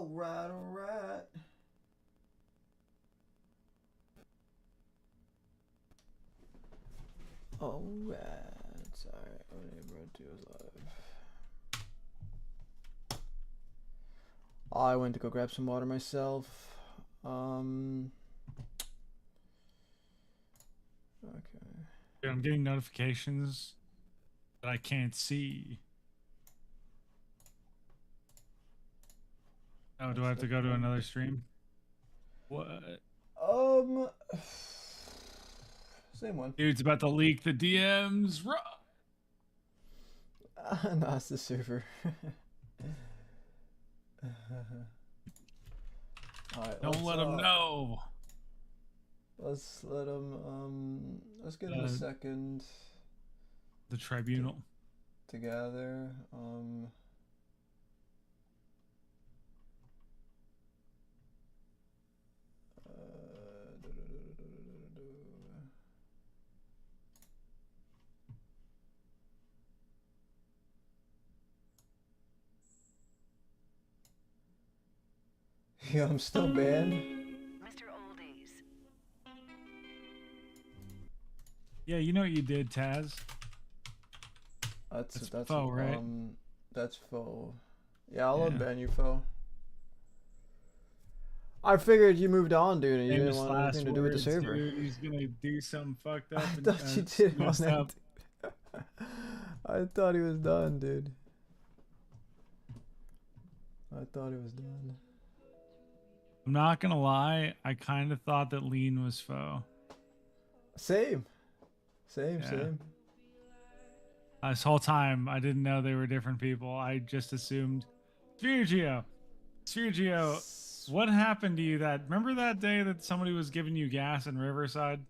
Alright, alright. Alright. Sorry, only B42 is live. I went to go grab some water myself. Okay. Dude, I'm getting notifications that I can't see. Oh, do I have to go to another stream? What? Same one. Dude's about to leak the DMs. No, it's the server. Alright, Don't let him know. Let's let him, let's get him a second. The tribunal. Together, yeah, I'm still banned. Mr. Oldies. Yeah, you know what you did, Taz? That's faux, right? That's faux. Yeah, I'll Yeah. unban you, faux. I figured you moved on, dude, and you didn't want anything to do with the server. Dude, he's gonna do something fucked up. I thought you didn't want that. I thought he was done, dude. I thought he was done. I'm not gonna lie, I kind of thought that Lean was faux. Same. This whole time, I didn't know they were different people. I just assumed. Sphergio, what happened to you? Remember that day that somebody was giving you gas in Riverside?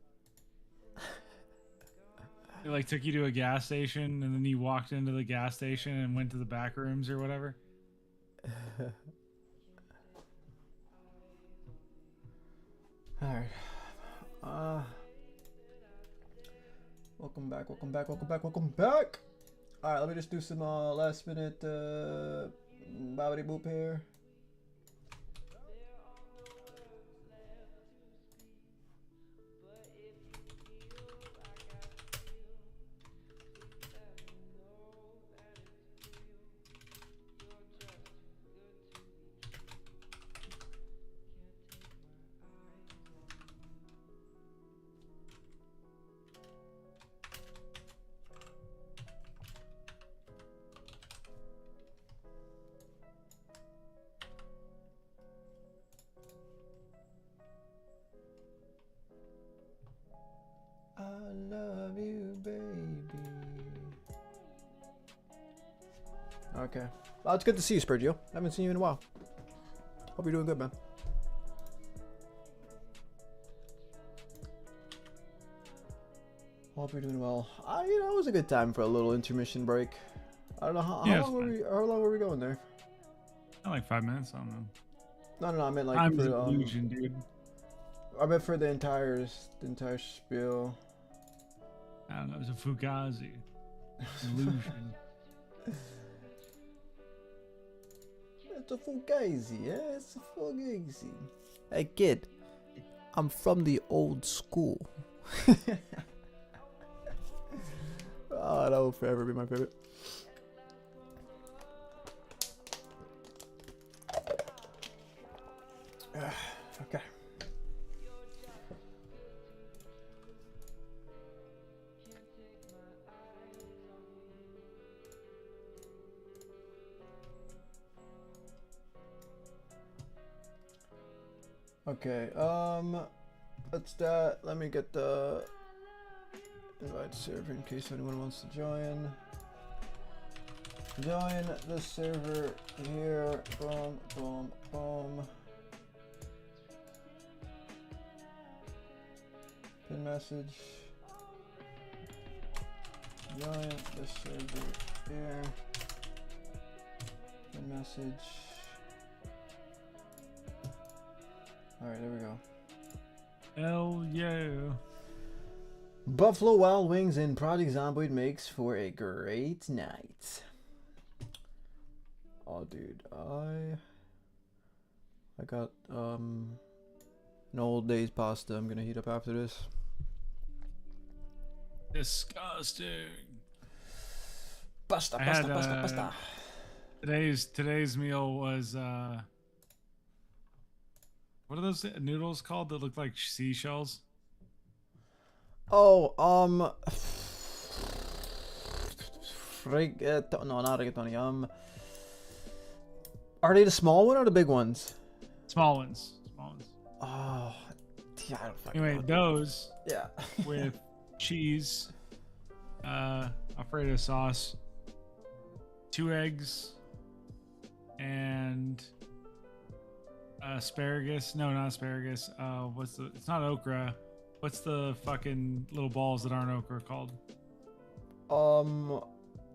They like took you to a gas station, and then you walked into the gas station and went to the back rooms or whatever. Alright. Welcome back. Alright, let me just do some last minute bobbity boop here. I love you, baby. Okay. Well, it's good to see you, Spurgio. I haven't seen you in a while. Hope you're doing good, man. Hope you're doing well. You know, it was a good time for a little intermission break. I don't know how long were we going there? Like 5 minutes. I don't know. No, I meant like Time's for an illusion, dude. I meant for the entire spiel. I don't know. It was a fugazi. Illusion. It's a fugazi, yeah? It's a fugazi. Hey, kid. I'm from the old school. Oh, that will forever be my favorite. Okay. Okay, that's that. Let me get the invite server in case anyone wants to join. Join the server here. Boom, boom, boom. Pin message. Join the server here. Pin message. Alright, there we go. Hell yeah. Buffalo Wild Wings and Project Zomboid makes for a great night. Oh, dude, I got an old day's pasta I'm gonna heat up after this. Disgusting. Pasta, I pasta, had, pasta, pasta. Today's meal was what are those noodles called that look like seashells? Oh, no, not rigatoni. Are they the small one or the big ones? Small ones. Small ones. Oh, yeah, I don't fucking Anyway, know. those Yeah. with cheese, Alfredo sauce, 2 eggs, and asparagus. No, not asparagus. It's not okra. What's the fucking little balls that aren't okra called?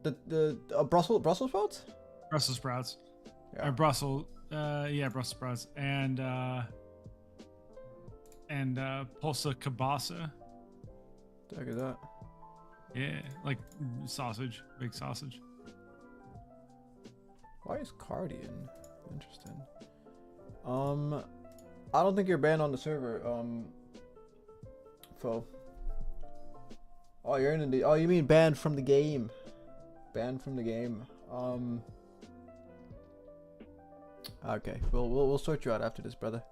The Brussels sprouts? Brussels sprouts. Yeah. Or Brussels sprouts and pulsa kielbasa. Look at that. Yeah, like sausage, big sausage. Why is Cardian? Interesting. I don't think you're banned on the server. Fo. Oh, you're in the. Oh, you mean banned from the game? Banned from the game. Okay, we'll sort you out after this, brother.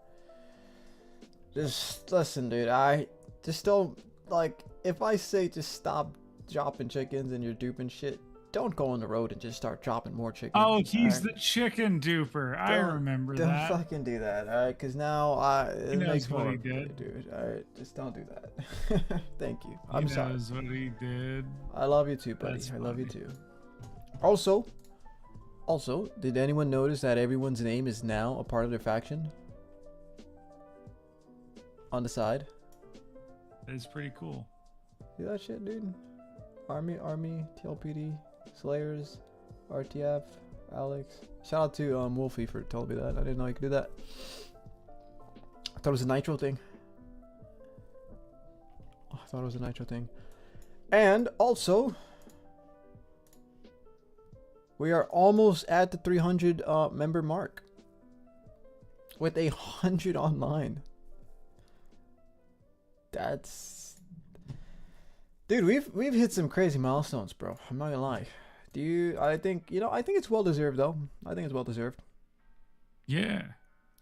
Just listen, dude. I just don't like. If I say just stop dropping chickens and you're duping shit, don't go on the road and just start dropping more chickens. Oh, he's alright? the chicken duper. I remember Don't that. fucking do that, alright? Because now it knows makes what more he did. dude. Alright, just don't do that. Thank you. I'm He sorry. knows what he did. I love you too, buddy. That's I love you funny. too. Also, did anyone notice that everyone's name is now a part of their faction? On the side. It's pretty cool. See that shit, dude? Army, TLPD, Slayers, RTF, Alex. Shout out to Wolfie for telling me that. I didn't know you could do that. I thought it was a Nitro thing. And also, we are almost at the 300 member mark. With 100 online. That's... Dude, we've hit some crazy milestones, bro. I'm not gonna lie. I think it's well deserved though. I think it's well deserved. Yeah.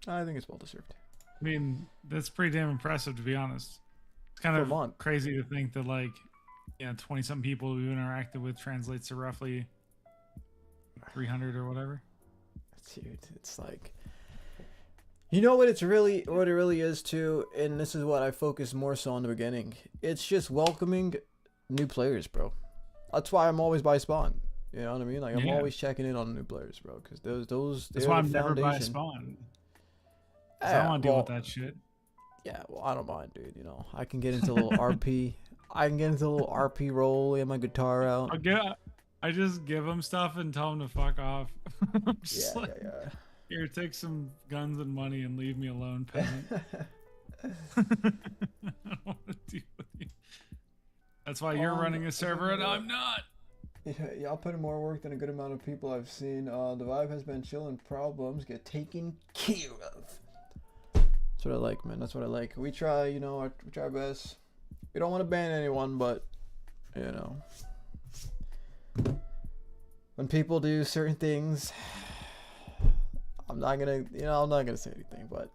I think it's well deserved. I mean, that's pretty damn impressive, to be honest. It's kind For a of month. crazy to think that, like, 20-something people we've interacted with translates to roughly 300 or whatever. Dude, it's like, you know what it really is too, and this is what I focused more so on the beginning. It's just welcoming new players, bro. That's why I'm always by spawn. You know what I mean? Like, I'm always checking in on the new players, bro, because those That's they're why the I'm never by foundation. spawn. 'Cause I don't want to deal with that shit. Yeah, well, I don't mind, dude. You know, I can get into a little RP. I can get into a little RP roll, get my guitar out. I just give them stuff and tell them to fuck off. I'm just Yeah, like, yeah. here, take some guns and money and leave me alone, peasant. I don't want to deal with you. That's why you're running a server and I'm not. Yeah, y'all put in more work than a good amount of people I've seen. The vibe has been chill and problems get taken care of. That's what I like, man. That's what I like. We try, we try our best. We don't want to ban anyone, but, when people do certain things, I'm not gonna say anything, but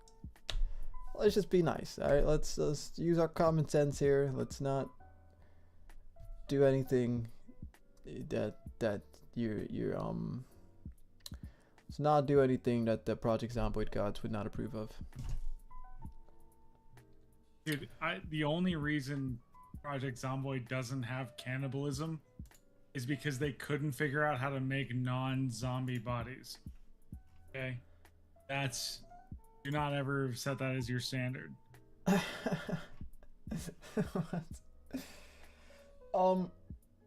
let's just be nice, all right? Let's use our common sense here. Let's not do anything that let's not do anything that the Project Zomboid gods would not approve of. Dude, the only reason Project Zomboid doesn't have cannibalism is because they couldn't figure out how to make non-zombie bodies. Okay? Do not ever set that as your standard.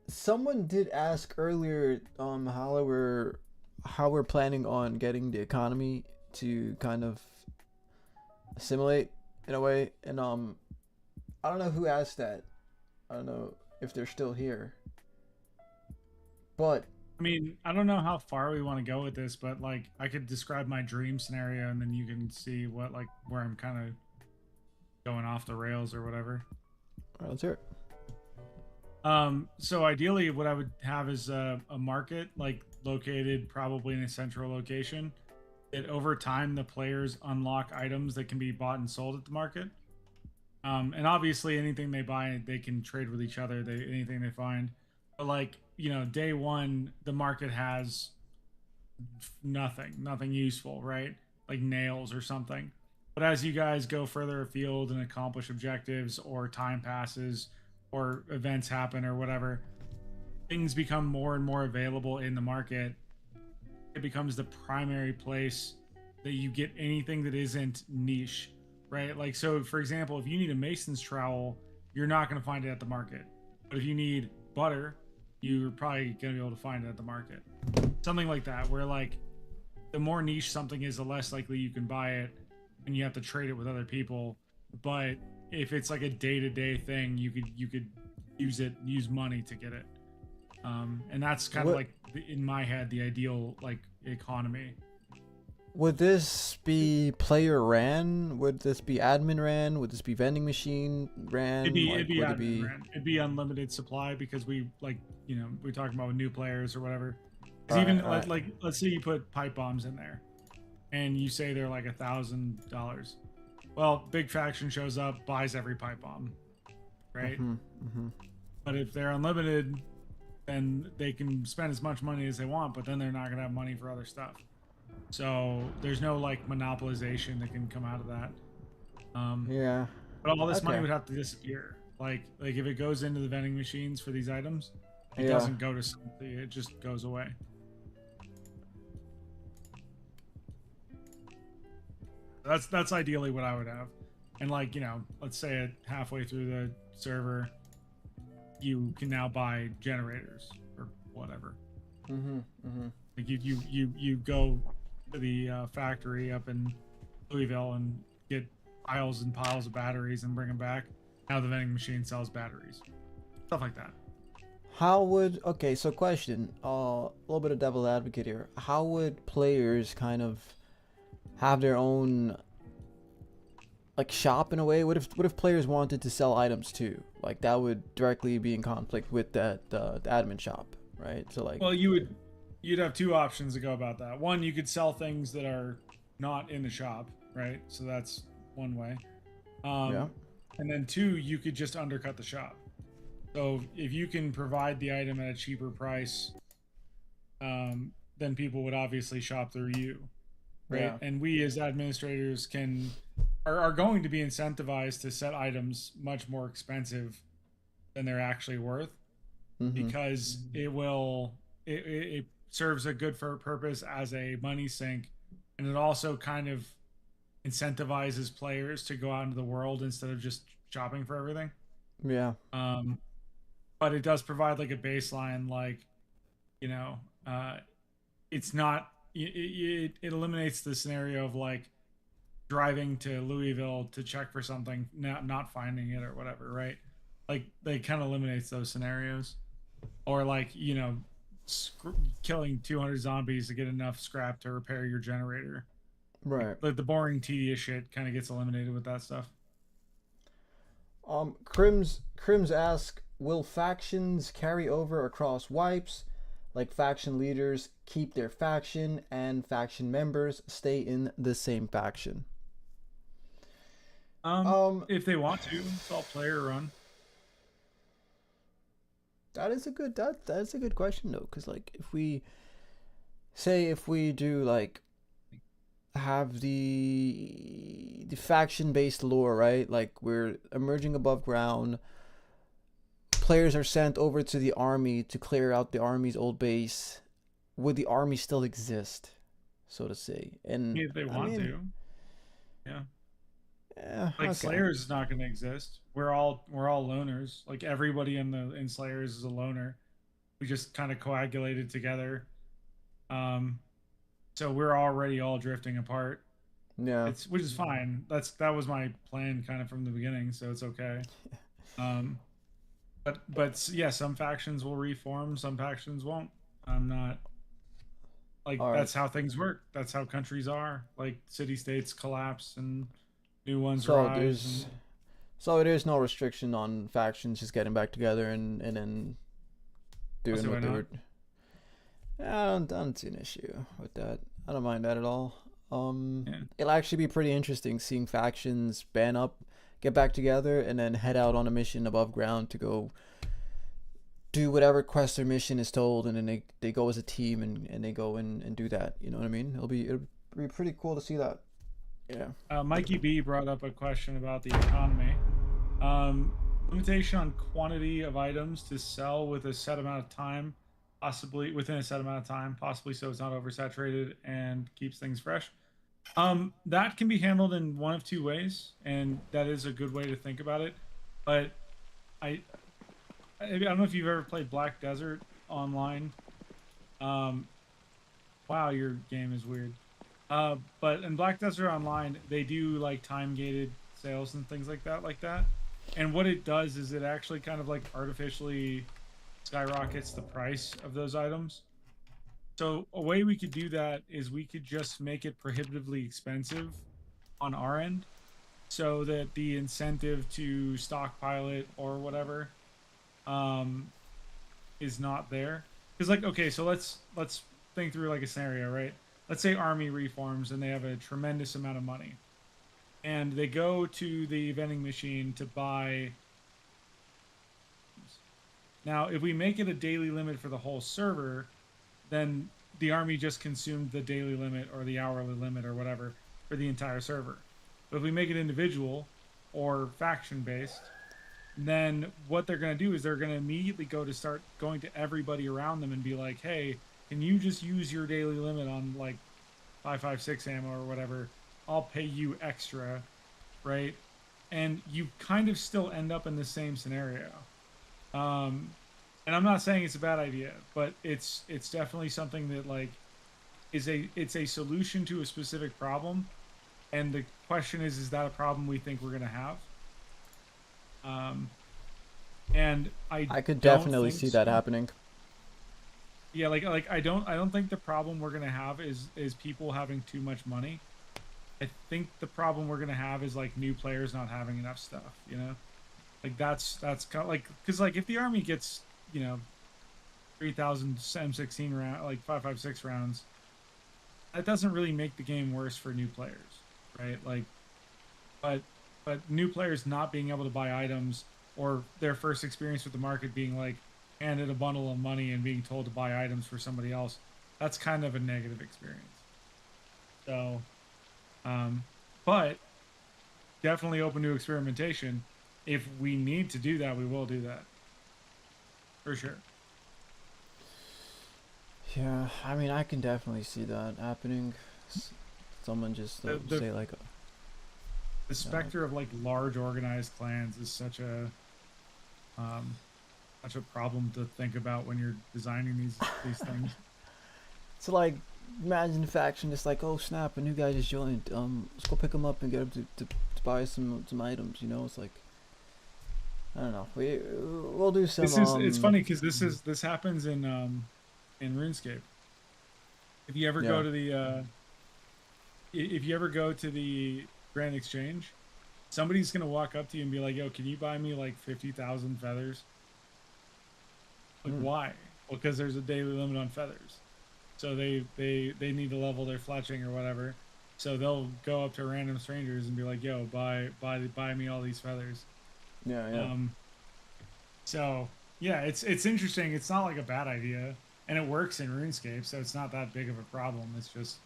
Someone did ask earlier how we're planning on getting the economy to kind of assimilate in a way, and I don't know who asked that. I don't know if they're still here, but I mean, I don't know how far we want to go with this, but like I could describe my dream scenario and then you can see what like where I'm kind of going off the rails or whatever. All right, let's hear it. So ideally what I would have is a market like located probably in a central location. That over time the players unlock items that can be bought and sold at the market. And obviously anything they buy they can trade with each other, anything they find. But like, day one the market has nothing useful, right? Like nails or something. But as you guys go further afield and accomplish objectives, or time passes, or events happen, or whatever, things become more and more available in the market. It becomes the primary place that you get anything that isn't niche, right? Like, so for example, if you need a mason's trowel, you're not going to find it at the market. But if you need butter, you're probably going to be able to find it at the market. Something like that, where like the more niche something is, the less likely you can buy it and you have to trade it with other people. But if it's like a day-to-day thing, you could use money to get it. And that's kind of What- like in my head the ideal like economy. Would this be player ran? Would this be admin ran? Would this be vending machine ran? It'd be Would it admin be? rent. It'd be unlimited supply because we like we're talking about with new players or whatever. 'Cause Alright, even alright. like let's say you put pipe bombs in there, and you say they're like $1,000. Well, big faction shows up, buys every pipe bomb, right? Mm-hmm. But if they're unlimited, then they can spend as much money as they want, but then they're not gonna have money for other stuff. So there's no like monopolization that can come out of that. Yeah. But all this money Okay. would have to disappear. Like if it goes into the vending machines for these items, it Yeah. doesn't go to something. It just goes away. That's ideally what I would have. And like, let's say it halfway through the server, you can now buy generators or whatever. Mm-hmm. Like you go to the factory up in Louisville and get piles and piles of batteries and bring them back. Now the vending machine sells batteries, stuff like that. How would so question, a little bit of devil advocate here. How would players kind of have their own like shop in a way? What if players wanted to sell items too? Like that would directly be in conflict with that the admin shop, right? So like Well, you'd have two options to go about that. One, you could sell things that are not in the shop, right? So that's one way. yeah. And then two, you could just undercut the shop. So if you can provide the item at a cheaper price, then people would obviously shop through you, right? Yeah. And we as administrators are going to be incentivized to set items much more expensive than they're actually worth, Mm-hmm. because it serves a good for purpose as a money sink, and it also kind of incentivizes players to go out into the world instead of just shopping for everything. Yeah. But it does provide like a baseline, like you know, uh, it's not it eliminates the scenario of like driving to Louisville to check for something, not finding it or whatever, right? Like they kind of eliminates those scenarios, or like killing 200 zombies to get enough scrap to repair your generator. Right. Like the boring, tedious shit kind of gets eliminated with that stuff. Crims ask, will factions carry over across wipes? Like faction leaders keep their faction and faction members stay in the same faction. If they want to, it's all player run. That is a good that's a good question though, because like if we do like have the faction based lore, right? Like we're emerging above ground. Players are sent over to the army to clear out the army's old base. Would the army still exist, so to say? And If they want to, yeah. Yeah, Like okay. Slayers is not going to exist. We're all loners. Like everybody in Slayers is a loner. We just kind of coagulated together. So we're already all drifting apart. Yeah. Which is fine. That was my plan kind of from the beginning, so it's okay. But yeah, some factions will reform, some factions won't. I'm not like All right. that's how things work. That's how countries are. Like city states collapse and new ones So rise there's and so there's no restriction on factions just getting back together and then I'll see doing why what they not. were. I don't see an issue with that. I don't mind that at all. Yeah. It'll actually be pretty interesting seeing factions band up, get back together, and then head out on a mission above ground to go do whatever quest or mission is told, and then they go as a team and they go and do that. You know what I mean? It'll be pretty cool to see that. Yeah. Mikey B brought up a question about the economy. Um, Limitation on quantity of items to sell with a set amount of time, possibly within a set amount of time, possibly so it's not oversaturated and keeps things fresh. That can be handled in one of two ways, and that is a good way to think about it. But I, I don't know if you've ever played Black Desert online. Um, wow, your game is weird. But in Black Desert Online, they do like time gated sales and things like that. And what it does is it actually kind of like artificially skyrockets the price of those items. So a way we could do that is we could just make it prohibitively expensive on our end so that the incentive to stockpile it or whatever um, is not there. Because like okay, so let's think through like a scenario, right? Let's say army reforms and they have a tremendous amount of money, and they go to the vending machine to buy. Now, if we make it a daily limit for the whole server, then the army just consumed the daily limit or the hourly limit or whatever for the entire server. But if we make it individual or faction based, then what they're going to do is they're going to immediately go to start going to everybody around them and be like, hey, can you just use your daily limit on like 556 ammo or whatever? I'll pay you extra, right? And you kind of still end up in the same scenario. Um, and I'm not saying it's a bad idea, but it's definitely something that like it's a solution to a specific problem. And the question is that a problem we think we're going to have? Um, and I I could don't definitely think see that so. happening. Yeah, like I don't think the problem we're gonna have is people having too much money. I think the problem we're gonna have is like new players not having enough stuff. You know, like that's kind of like because like if the army gets 3,000 M16 round like 556 rounds, that doesn't really make the game worse for new players, right? Like, but new players not being able to buy items or their first experience with the market being like handed a bundle of money and being told to buy items for somebody else, that's kind of a negative experience. So, um, but definitely open to experimentation. If we need to do that, we will do that for sure. Yeah, I mean, I can definitely see that happening. Someone just The the, say like, the uh, specter of like large organized clans is um, such a problem to think about when you're designing these things. it's like imagine the faction just like, oh snap, a new guy just joined. Let's go pick him up and get him to buy some items. You know, it's like I don't know. We'll do some This is it's funny because this happens in RuneScape. If you ever go yeah. to the if you ever go to the Grand Exchange, somebody's gonna walk up to you and be like, "Yo, can you buy me like 50,000 feathers?" Like, Mm. why? Well, because there's a daily limit on feathers, so they need to level their fletching or whatever. So they'll go up to random strangers and be like, "Yo, buy me all these feathers." Yeah, yeah. Um, so yeah, it's interesting. It's not like a bad idea, and it works in RuneScape, so it's not that big of a problem. It's just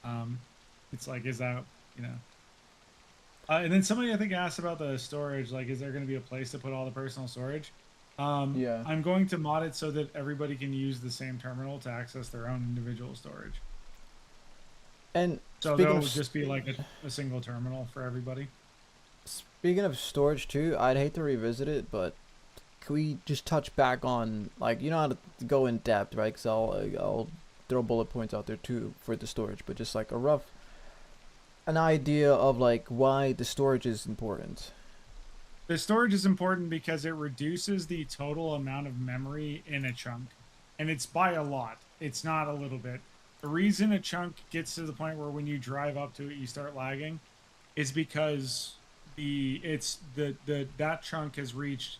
um, it's like, is that you know? And then somebody I think asked about the storage. Like, is there going to be a place to put all the personal storage? Yeah. I'm going to mod it so that everybody can use the same terminal to access their own individual storage. And So speaking there of will just be like a single terminal for everybody. speaking of storage too, I'd hate to revisit it, but can we just touch back on like you know how to go in depth, right? Because I'll throw bullet points out there too for the storage, but just like a rough an idea of like why the storage is important. The storage is important because it reduces the total amount of memory in a chunk. and it's by a lot. It's not a little bit. The reason a chunk gets to the point where when you drive up to it you start lagging is because that chunk has reached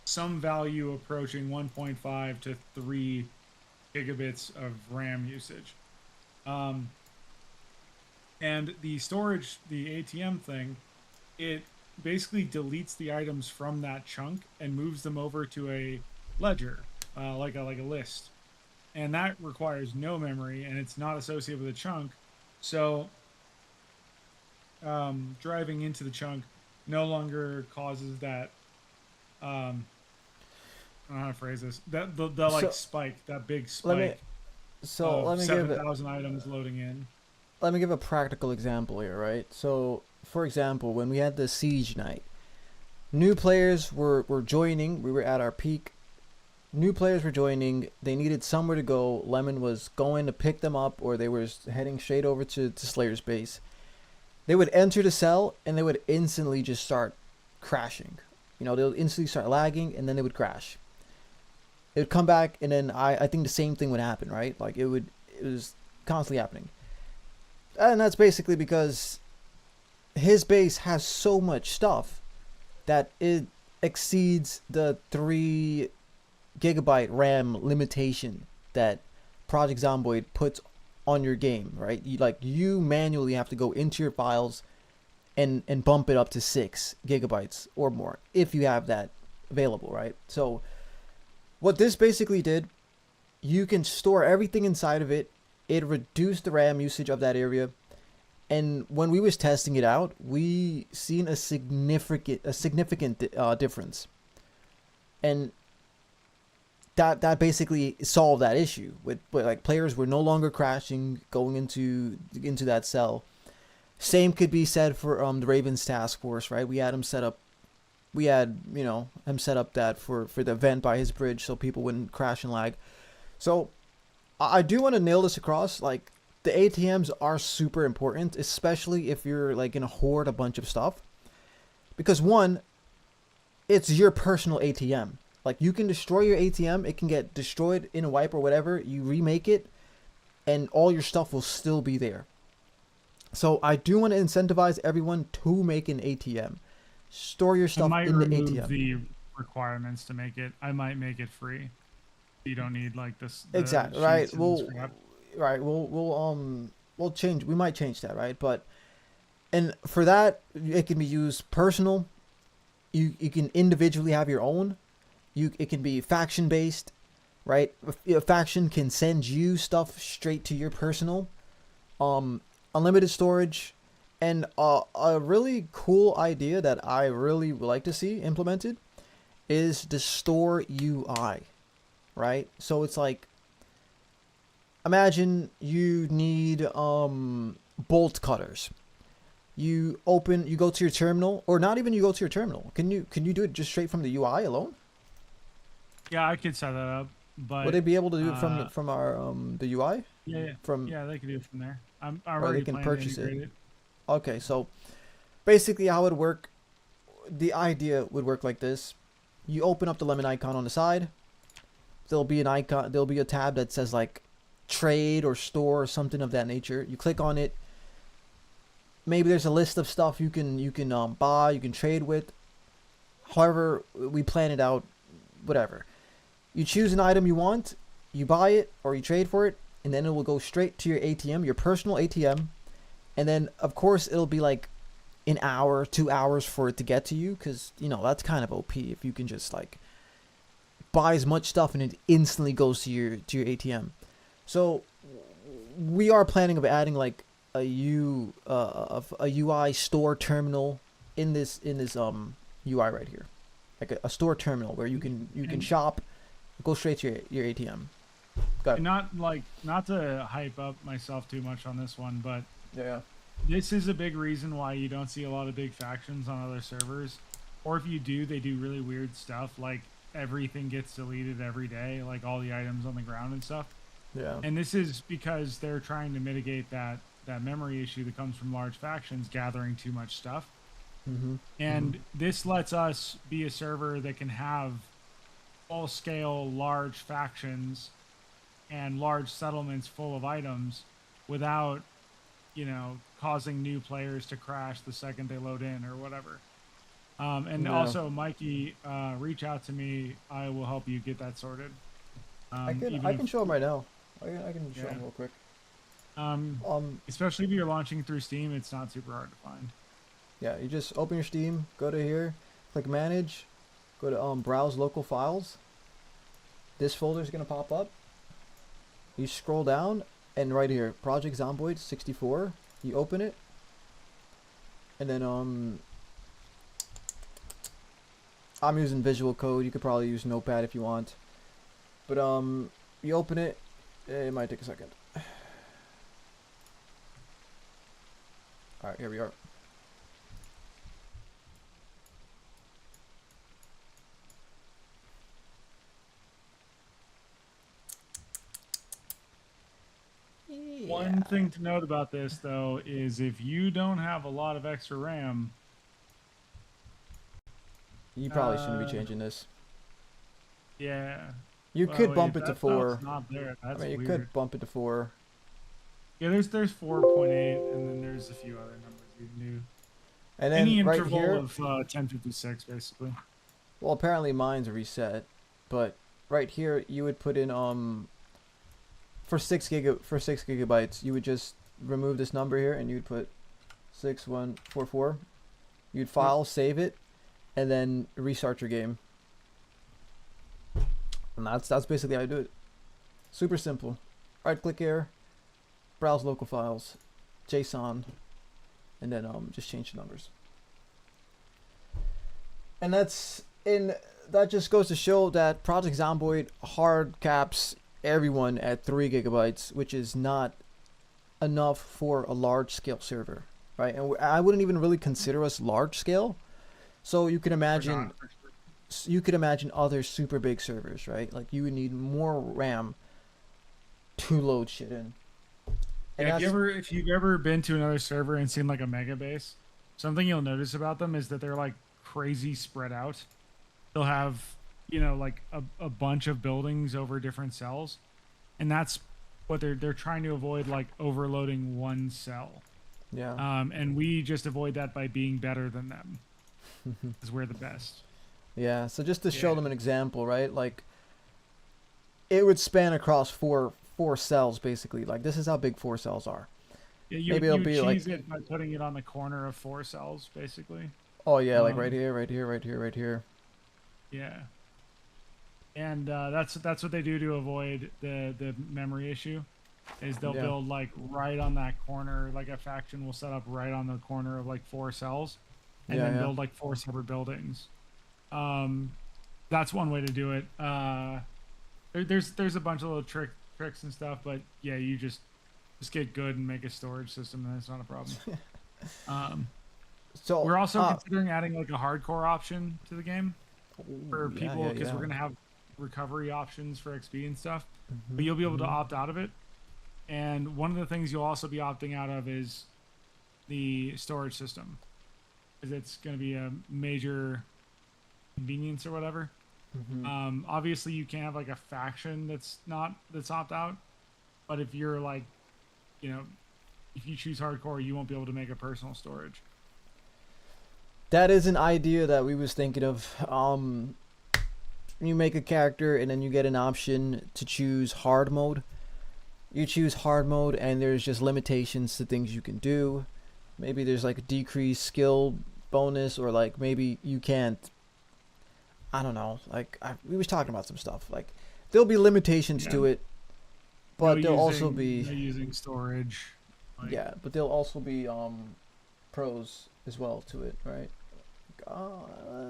some value approaching 1.5 to 3 gigabits of RAM usage. And the storage, the ATM thing, it basically deletes the items from that chunk and moves them over to a ledger, like a list, and that requires no memory and it's not associated with a chunk. So driving into the chunk no longer causes that. I don't know how to phrase this. That the like So spike, that big let me spike let of me give 7,000 items loading in. a practical example here, right? So for example, when we had the siege night, new players were joining. We were at our peak. New players were joining. They needed somewhere to go. Lemon was going to pick them up, or they were heading straight over to Slayer's base. They would enter the cell, and they would instantly just start crashing. You know, they'll instantly start lagging, and then they would crash. It would come back, and then I think the same thing would happen, right? Like it was constantly happening. And that's basically because his base has so much stuff that it exceeds the 3 gigabyte RAM limitation that Project Zomboid puts on your game, right? You manually have to go into your files and bump it up to 6 gigabytes or more if you have that available, right? So what this basically did, you can store everything inside of it. It reduced the RAM usage of that area. And when we was testing it out, we seen a significant difference. And that basically solved that issue with like players were no longer crashing going into that cell. Same could be said for the Ravens task force, right? We had him set up him set up that for the event by his bridge so people wouldn't crash and lag. So I do want to nail this across. Like, the ATMs are super important, especially if you're like gonna hoard a bunch of stuff, because one, it's your personal ATM. Like, you can destroy your ATM, it can get destroyed in a wipe or whatever, you remake it, and all your stuff will still be there. So I do want to incentivize everyone to make an ATM. Store your I stuff might in the remove ATM. the requirements to make it. I might make it free. You don't need like this. Exactly, right? We'll change. We might change that, right? But and for that, it can be used personal. You can individually have your own. It can be faction based, right? A faction can send you stuff straight to your personal. Unlimited storage, and a really cool idea that I really would like to see implemented is the store UI, right? So it's like, imagine you need bolt cutters. You go to your terminal, or not even you go to your terminal. Can you do it just straight from the UI alone? Yeah, I could set that up, but Would they be able to do it from our the UI? yeah, From yeah, they can do it from there. I'm or already they can planning to purchase integrate it. Okay, so basically how it would work, the idea would work like this. You open up the lemon icon on the side. There'll be a tab that says like trade or store or something of that nature. You click on it. Maybe there's a list of stuff you can buy, you can trade with. However, we plan it out, whatever. You choose an item you want, you buy it or you trade for it, and then it will go straight to your ATM, your personal ATM. And then, of course, it'll be like an hour, 2 hours for it to get to you, because, that's kind of OP if you can just like buy as much stuff and it instantly goes to your ATM. So we are planning of adding like a UI store terminal in this UI right here, like a store terminal where you can shop, go straight to your ATM. And not to hype up myself too much on this one, but Yeah. this is a big reason why you don't see a lot of big factions on other servers, or if you do, they do really weird stuff, like everything gets deleted every day, like all the items on the ground and stuff. Yeah. And this is because they're trying to mitigate that memory issue that comes from large factions gathering too much stuff. Mm-hmm. And this lets us be a server that can have full-scale large factions and large settlements full of items without, causing new players to crash the second they load in or whatever. And Yeah. also, Mikey, reach out to me. I will help you get that sorted. Even I if, can show them right now. I can show yeah. them real quick. Um, Um, Especially if you're launching through Steam, it's not super hard to find. yeah, you just open your Steam, go to here, click Manage, go to Browse Local Files. This folder is gonna pop up. You scroll down, and right here, Project Zomboid 64. You open it, and then I'm using Visual Code. You could probably use Notepad if you want, but you open it. It might take a second. All right, here we are. One thing to note about this, though, is if you don't have a lot of extra RAM, You probably shouldn't be changing this. yeah. You Well, could wait, bump it to that stuff's 4. not there. I That's mean, you weird. could bump it to 4. Yeah, there's 4.8, and then there's a few other numbers you can do. And Any then right interval here, of 1056, basically. well, apparently mine's reset, but right here you would put in for 6 gigabytes, you would just remove this number here and you'd put 6144. You'd file, save it, and then restart your game. And that's basically how you do it. Super simple. Right click here, browse local files, JSON, and then just change the numbers. And that just goes to show that Project Zomboid hard caps everyone at 3 gigabytes, which is not enough for a large scale server, right? And I wouldn't even really consider us large scale. So you can imagine other super big servers, right? Like you would need more RAM to load shit in. And Yeah, if you've ever been to another server and seen like a mega base, something you'll notice about them is that they're like crazy spread out. They'll have, like a bunch of buildings over different cells, and that's what they're trying to avoid, like overloading one cell. yeah. And we just avoid that by being better than them, because we're the best. Yeah, so just to show Yeah. them an example, right? Like it would span across four cells basically. Like this is how big 4 cells are. Yeah, Maybe it'll you be like, cheese it by putting it on the corner of 4 cells, basically. oh yeah, like right Um, here, right here, right here, right here. Yeah. And that's what they do to avoid the memory issue, is they'll Yeah. build like right on that corner, like a faction will set up right on the corner of like 4 cells, and Yeah, then yeah. build like 4 separate buildings. That's one way to do it. There's a bunch of little tricks and stuff, but yeah, you just get good and make a storage system, and that's not a problem. So We're also considering adding like a hardcore option to the game for yeah, people, yeah, because yeah. we're gonna have recovery options for XP and stuff, Mhm, but you'll be able to mhm. opt out of it. And one of the things you'll also be opting out of is the storage system, because it's going to be a major convenience or whatever. Mhm. Obviously you can't have like a faction that's opt out, but if you're like, if you choose hardcore, you won't be able to make a personal storage. That is an idea that we was thinking of. You make a character and then you get an option to choose hard mode. You choose hard mode and there's just limitations to things you can do. Maybe there's like a decreased skill bonus, or like maybe you can't. I don't know. Like we was talking about some stuff. Like there'll be limitations to Yeah. it, but No there'll also using- be no using storage. Like, yeah, but there'll also be pros as well to it, right?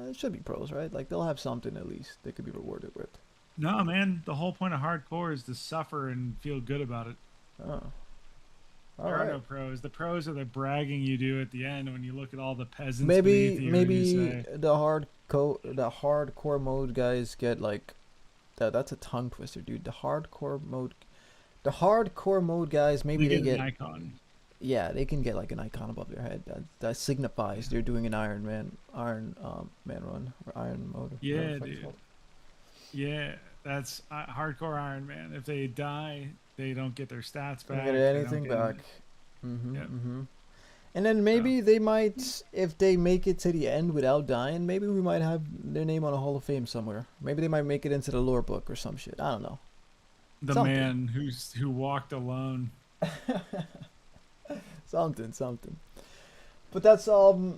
It should be pros, right? Like they'll have something at least they could be rewarded with. No, man. The whole point of hardcore is to suffer and feel good about it. Oh, all There are no right. pros. The pros are the bragging you do at the end when you look at all the peasants beneath you and you Maybe say, the hardcore mode guys get like that's a tongue twister, dude. The hardcore mode guys, maybe they an get icon. yeah, they can get like an icon above their head that signifies they're doing an Iron Man run or Iron mode. Yeah, whatever the fuck it's dude. called. Yeah. That's hardcore Iron Man. If they die, they don't get their stats Don't back. get They don't anything get back. Yep. And then So, maybe they might, if they make it to the end without dying, maybe we might have their name on a Hall of Fame somewhere. Maybe they might make it into the lore book or some shit. I don't know. the Something. man who walked alone. Something. But that's an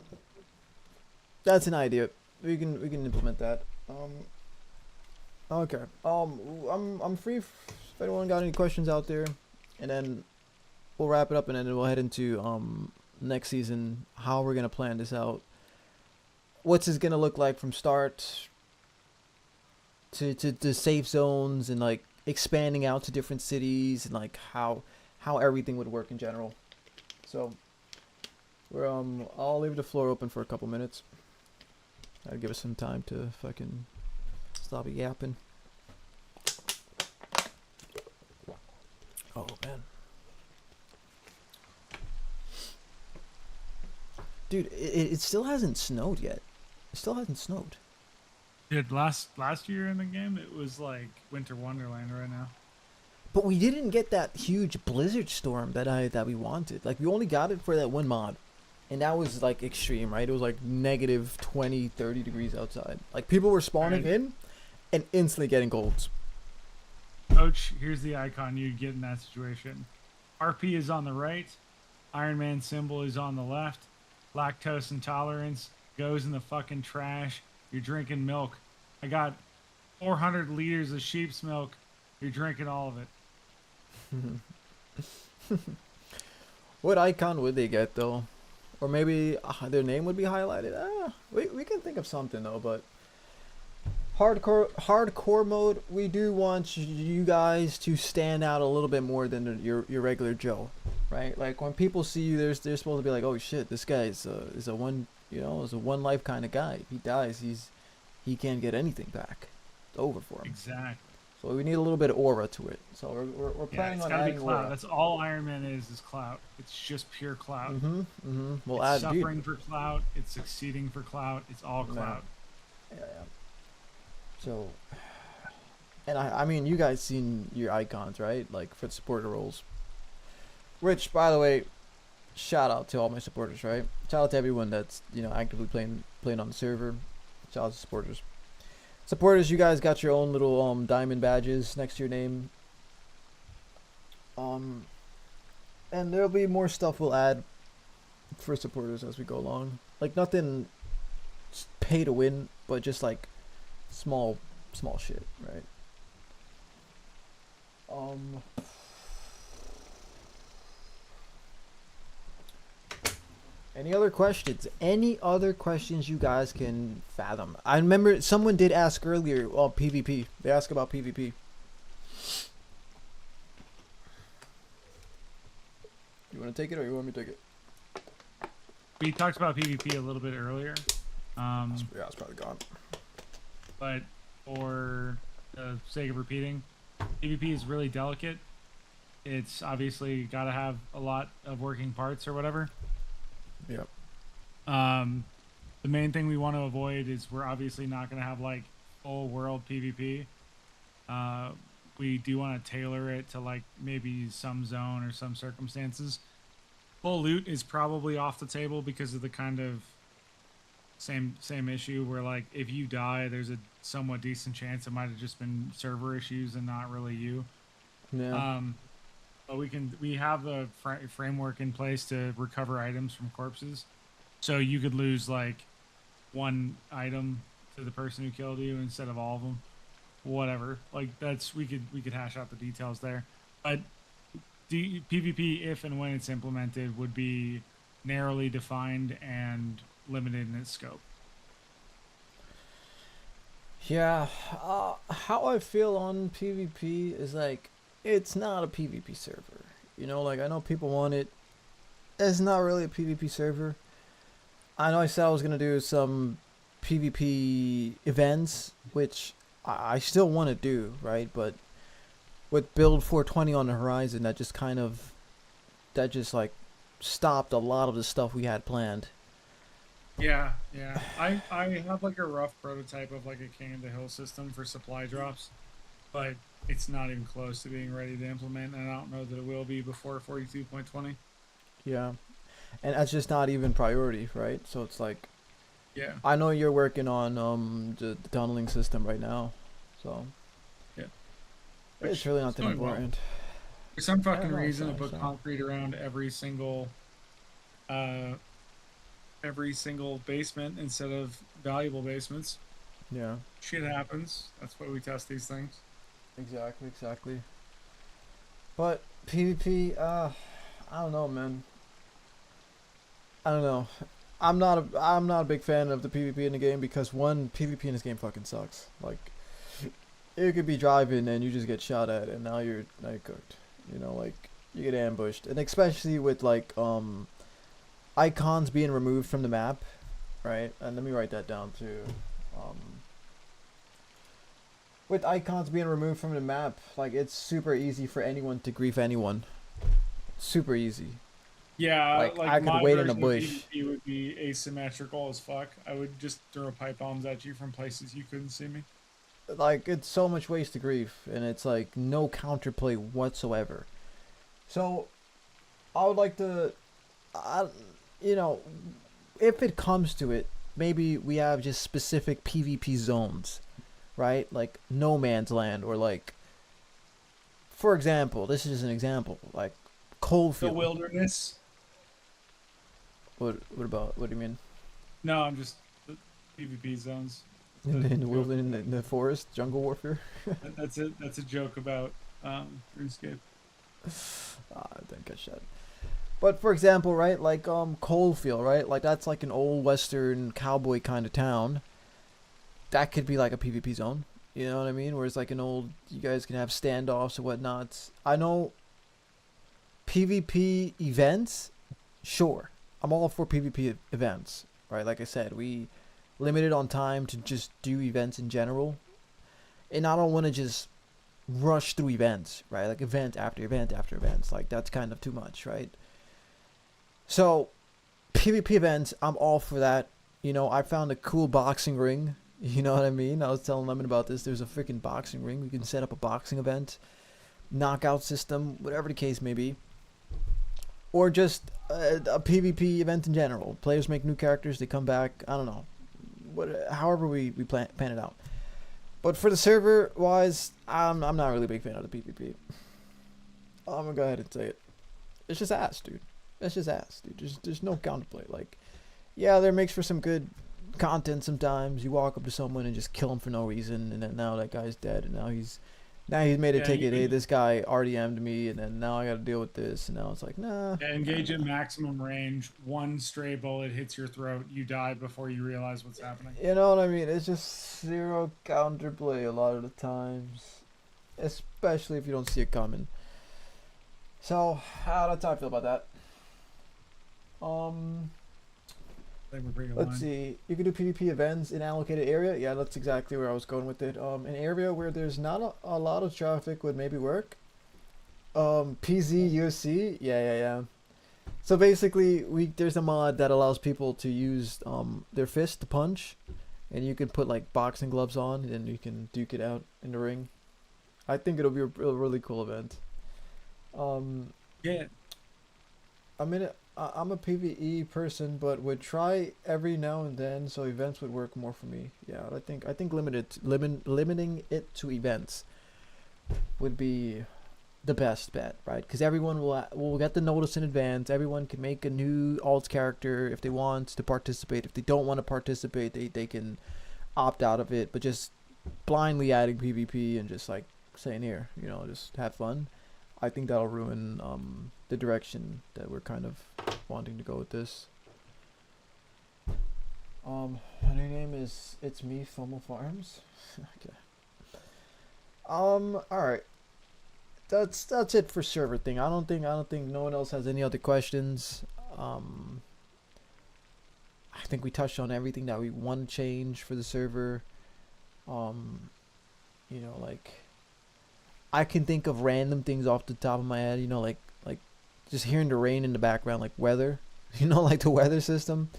idea. We can implement that. Okay. I'm free if anyone got any questions out there, and then we'll wrap it up, and then we'll head into next season, how we're gonna plan this out. What's this gonna look like from start to safe zones, and like expanding out to different cities, and like how everything would work in general. So we're I'll leave the floor open for a couple minutes. That'll give us some time to fucking stop yapping. Oh man. Dude, it still hasn't snowed yet. It still hasn't snowed. Dude, last year in the game, it was like Winter Wonderland right now. But we didn't get that huge blizzard storm that we wanted. Like, we only got it for that one mod. And that was like extreme, right? It was like negative 20, 30 degrees outside. Like, people were spawning Right. in and instantly getting golds. Coach, here's the icon you get in that situation. RP is on the right. Iron Man symbol is on the left. Lactose intolerance goes in the fucking trash. You're drinking milk. I got 400 liters of sheep's milk. You're drinking all of it. What icon would they get, though? Or maybe their name would be highlighted? We can think of something, though, but... Hardcore mode, we do want you guys to stand out a little bit more than your regular Joe, right? Like, when people see you, they're supposed to be like, oh shit, this guy is a one, is a one life kind of guy. If he dies, he can't get anything back. It's over for him. Exactly. So we need a little bit of aura to it. So we're Yeah, planning it's on gotta be adding clout. aura. That's all Iron Man is clout. It's just pure clout. We'll It's add, dude. suffering for clout. It's succeeding for clout. It's all clout. Yeah. So, and I mean, you guys seen your icons, right? Like, for the supporter roles. Which, by the way, shout out to all my supporters, right? Shout out to everyone that's, actively playing on the server. Shout out to supporters. Supporters, you guys got your own little diamond badges next to your name. And there'll be more stuff we'll add for supporters as we go along. Like, nothing pay to win, but just like small shit, right? Any other questions? Any other questions you guys can fathom? I remember someone did ask earlier, PvP. They asked about PvP. You want to take it, or you want me to take it? We talked about PvP a little bit earlier. Yeah, it's probably gone. But for the sake of repeating, PvP is really delicate. It's obviously got to have a lot of working parts or whatever. Yep. The main thing we want to avoid is we're obviously not going to have like full world PvP. We do want to tailor it to like maybe some zone or some circumstances. Full loot is probably off the table because of the kind of same issue where like if you die, there's a somewhat decent chance it might have just been server issues and not really you. Yeah. But we have the framework in place to recover items from corpses, so you could lose like one item to the person who killed you instead of all of them. Whatever, like we could hash out the details there, but the PvP, if and when it's implemented, would be narrowly defined and limited in its scope. Yeah, how I feel on PvP is like, it's not a PvP server. Like, I know people want it. It's not really a PvP server. I know I said I was going to do some PvP events, which I still want to do, right? But with build 420 on the horizon, that just like stopped a lot of the stuff we had planned. Yeah. I have like a rough prototype of like a King of the Hill system for supply drops. but it's not even close to being ready to implement, and I don't know that it will be before 42.20. Yeah, and that's just not even priority, right? So it's like Yeah, I know you're working on the tunneling system right now, so yeah. it's Which really is not that going well. important. For some Yeah, fucking no, reason, I sorry, put sorry. concrete around uh, every single basement instead of valuable basements. Yeah, Shit happens. That's why we test these things. exactly, exactly. But PvP, I don't know, man. I don't know. I'm not a big fan of the PvP in the game because one, PvP in this game fucking sucks. Like you could be driving and you just get shot at and now you're cooked. You know, like you get ambushed. And especially with like icons being removed from the map, right? And let me write that down too. Um with icons being removed from the map, like it's super easy for anyone to grief anyone. Super easy. Yeah, Like like I could my wait in a version of bush. PvP would be asymmetrical as fuck. I would just throw pipe bombs at you from places you couldn't see me. Like it's so much waste to grief, and it's like no counterplay whatsoever. So I would like to, I, you know, if it comes to it, maybe we have just specific PvP zones, right? Like no man's land, or like, for example, this is just an example, like The Coalfield. wilderness. What about? What do you mean? No, I'm just the PvP zones. It's In a the joke. wilderness, in the forest, jungle warfare. That's it. That's a joke about RuneScape. I didn't catch that. But for example, right, like Coalfield, right, like that's like an old western cowboy kind of town. That could be like a PvP zone. You know what I mean? Where it's like an old, you guys can have standoffs or whatnot. I know PvP events, sure. I'm all for PvP events, right? Like I said, we limited on time to just do events in general. And I don't want to just rush through events, right? Like event after event after events. Like that's kind of too much, right? So PvP events, I'm all for that. You know, I found a cool boxing ring. You know what I mean? I was telling Lemon about this. There's a freaking boxing ring. We can set up a boxing event, knockout system, whatever the case may be. Or just a PvP event in general. Players make new characters, they come back. I don't know. However we plan it out. But for the server wise, I'm not really a big fan of the PvP. I'm gonna go ahead and say it. It's just ass, dude. It's just ass, dude. There's no counterplay. Like, yeah, there makes for some good content sometimes. You walk up to someone and just kill him for no reason, and then now that guy's dead, and now he's made a Yeah, ticket. Hey, this guy RDM'd me, and then now I got to deal with this, and now it's like, nah. engage at maximum range. One stray bullet hits your throat. You die before you realize what's happening. You know what I mean? It's just zero counterplay a lot of the times, especially if you don't see it coming. So that's how I feel about that. They were pretty Let's aligned. see. You can do PvP events in allocated area. Yeah, that's exactly where I was going with it. An area where there's not a lot of traffic would maybe work. PZ UFC. Yeah. So basically, there's a mod that allows people to use their fist to punch, and you can put like boxing gloves on, and you can duke it out in the ring. I think it'll be a really cool event. Yeah, I'm a PVE person, but would try every now and then, so events would work more for me. Yeah, I think limiting it to events would be the best bet, right? Because everyone will get the notice in advance. Everyone can make a new alt character if they want to participate. If they don't want to participate, they can opt out of it. But just blindly adding PvP and just like saying here, you know, just have fun. I think that'll ruin the direction that we're kind of wanting to go with this. My new name is It's Me FOMO Farms. Okay. All right. That's it for server thing. I don't think no one else has any other questions. I think we touched on everything that we want to change for the server. You know, like I can think of random things off the top of my head. You know, like just hearing the rain in the background, like weather. You know, like the weather system.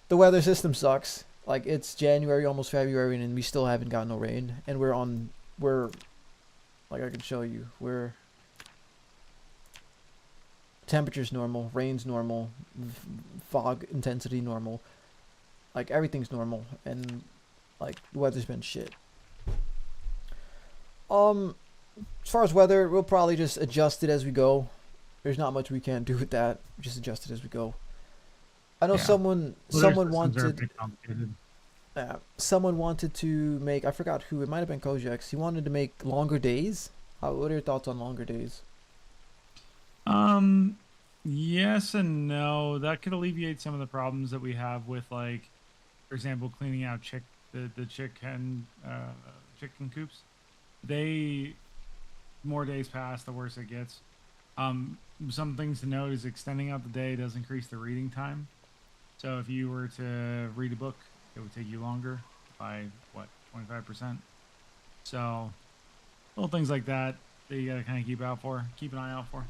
The weather system sucks. Like it's January, almost February, and we still haven't got no rain. And we're on we're like I can show you where temperature's normal, rain's normal, fog intensity normal, like everything's normal, and like the weather's been shit. As far as weather, we'll probably just adjust it as we go. There's not much we can do with that. Just adjust it as we go. I know Yeah. someone Weather someone systems are a wanted bit complicated. someone wanted to make, I forgot who, it might have been Kojax. He wanted to make longer days. What are your thoughts on longer days? Yes and no. That could alleviate some of the problems that we have with, like, for example, cleaning out the chicken coops. They more days pass, the worse it gets. Some things to note is extending out the day does increase the reading time. So if you were to read a book, it would take you longer by what, 25%. So little things like that you gotta kind of keep an eye out for.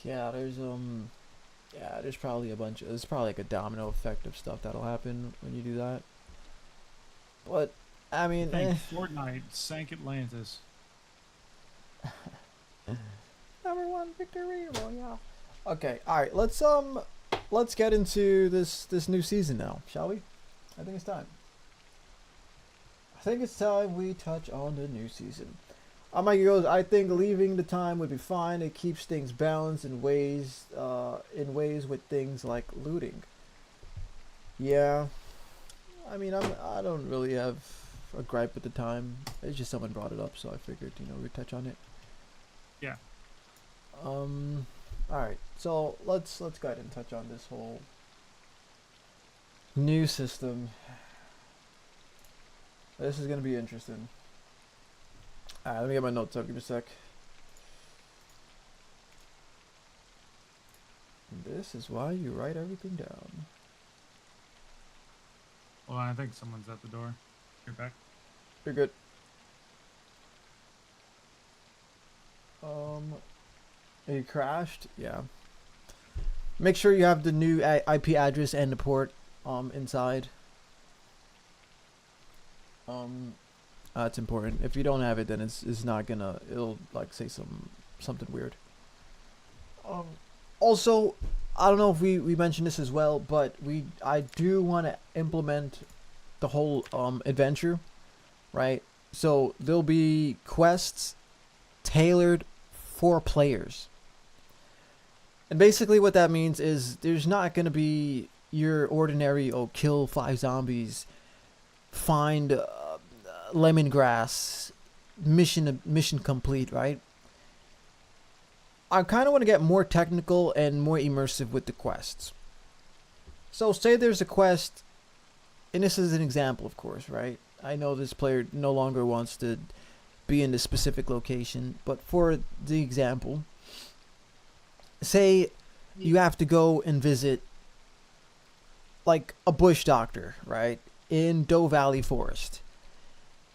Yeah, there's probably there's probably like a domino effect of stuff that'll happen when you do that. But I mean, Fortnite sank Atlantis. number one victory royale. Okay, all right. Let's get into this new season now, shall we? I think it's time. I think it's time we touch on the new season. Mikey goes, I think leaving the time would be fine. It keeps things balanced in ways with things like looting. Yeah, I mean, I don't really have a gripe with the time. It's just someone brought it up, so I figured we'd touch on it. Yeah. All right. So let's go ahead and touch on this whole new system. This is gonna be interesting. Alright, let me get my notes up. Give me a sec. And this is why you write everything down. Well, I think someone's at the door. You're back. You're good. You crashed? Yeah. Make sure you have the new IP address and the port inside. That's important. If you don't have it, then it's not gonna. It'll like say something weird. Also, I don't know if we mentioned this as well, but I do want to implement the whole adventure, right? So there'll be quests tailored for players. And basically what that means is there's not going to be your ordinary, kill 5 zombies, find lemongrass, mission complete, right? I kind of want to get more technical and more immersive with the quests. So say there's a quest, and this is an example, of course, right? I know this player no longer wants to be in this specific location, but for the example, say you have to go and visit like a bush doctor, right, in Doe Valley Forest.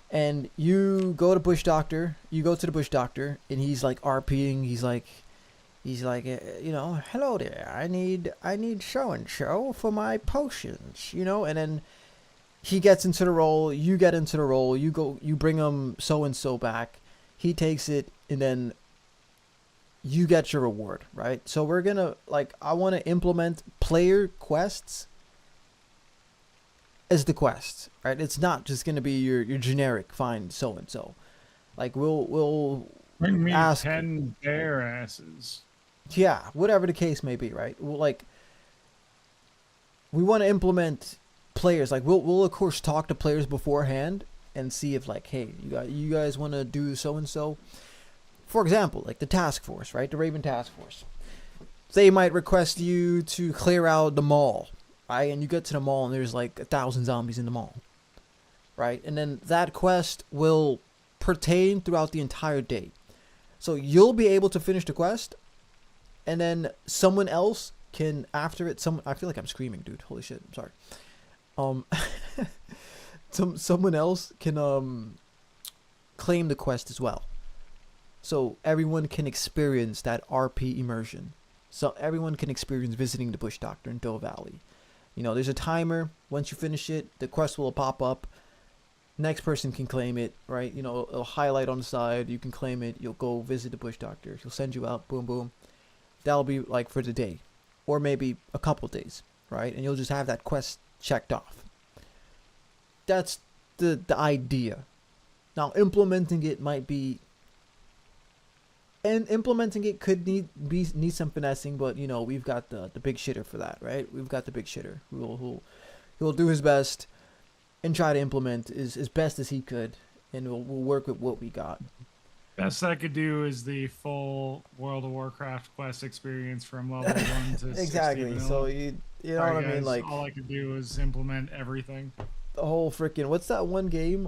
And you go to the bush doctor, and he's like RPing, he's like, hello there, I need so and so for my potions, and then he gets into the role, you get into the role, you bring him so and so back, he takes it, and then you get your reward, right? So we're gonna I want to implement player quests as the quests, right? It's not just gonna be your generic find so and so. Like we'll Bring me ask 10 bear asses. Yeah, whatever the case may be, right? We want to implement players. We'll of course talk to players beforehand and see if hey, you guys want to do so and so. For example, the task force, right? The Raven task force. They might request you to clear out the mall, right? And you get to the mall and there's 1,000 zombies in the mall, right? And then that quest will pertain throughout the entire day. So you'll be able to finish the quest, and then someone else can after it. I feel like I'm screaming, dude. Holy shit! I'm sorry. Someone else can claim the quest as well. So everyone can experience that RP immersion. So everyone can experience visiting the Bush Doctor in Doe Valley. There's a timer. Once you finish it, the quest will pop up. Next person can claim it, right? You know, it'll highlight on the side. You can claim it. You'll go visit the bush doctor. He'll send you out. Boom, boom. That'll be like for the day, or maybe a couple days, right? And you'll just have that quest checked off. That's the idea. Now implementing it might be, and implementing it could need some finessing, but you know we've got the big shitter for that, right? We've got the big shitter who'll do his best and try to implement as best as he could, and we'll work with what we got. Best I could do is the full World of Warcraft quest experience from level 1 to 60 Exactly. vanilla. So you know Sorry, what I mean? guys, Like all I could do is implement everything. the whole freaking what's that one game?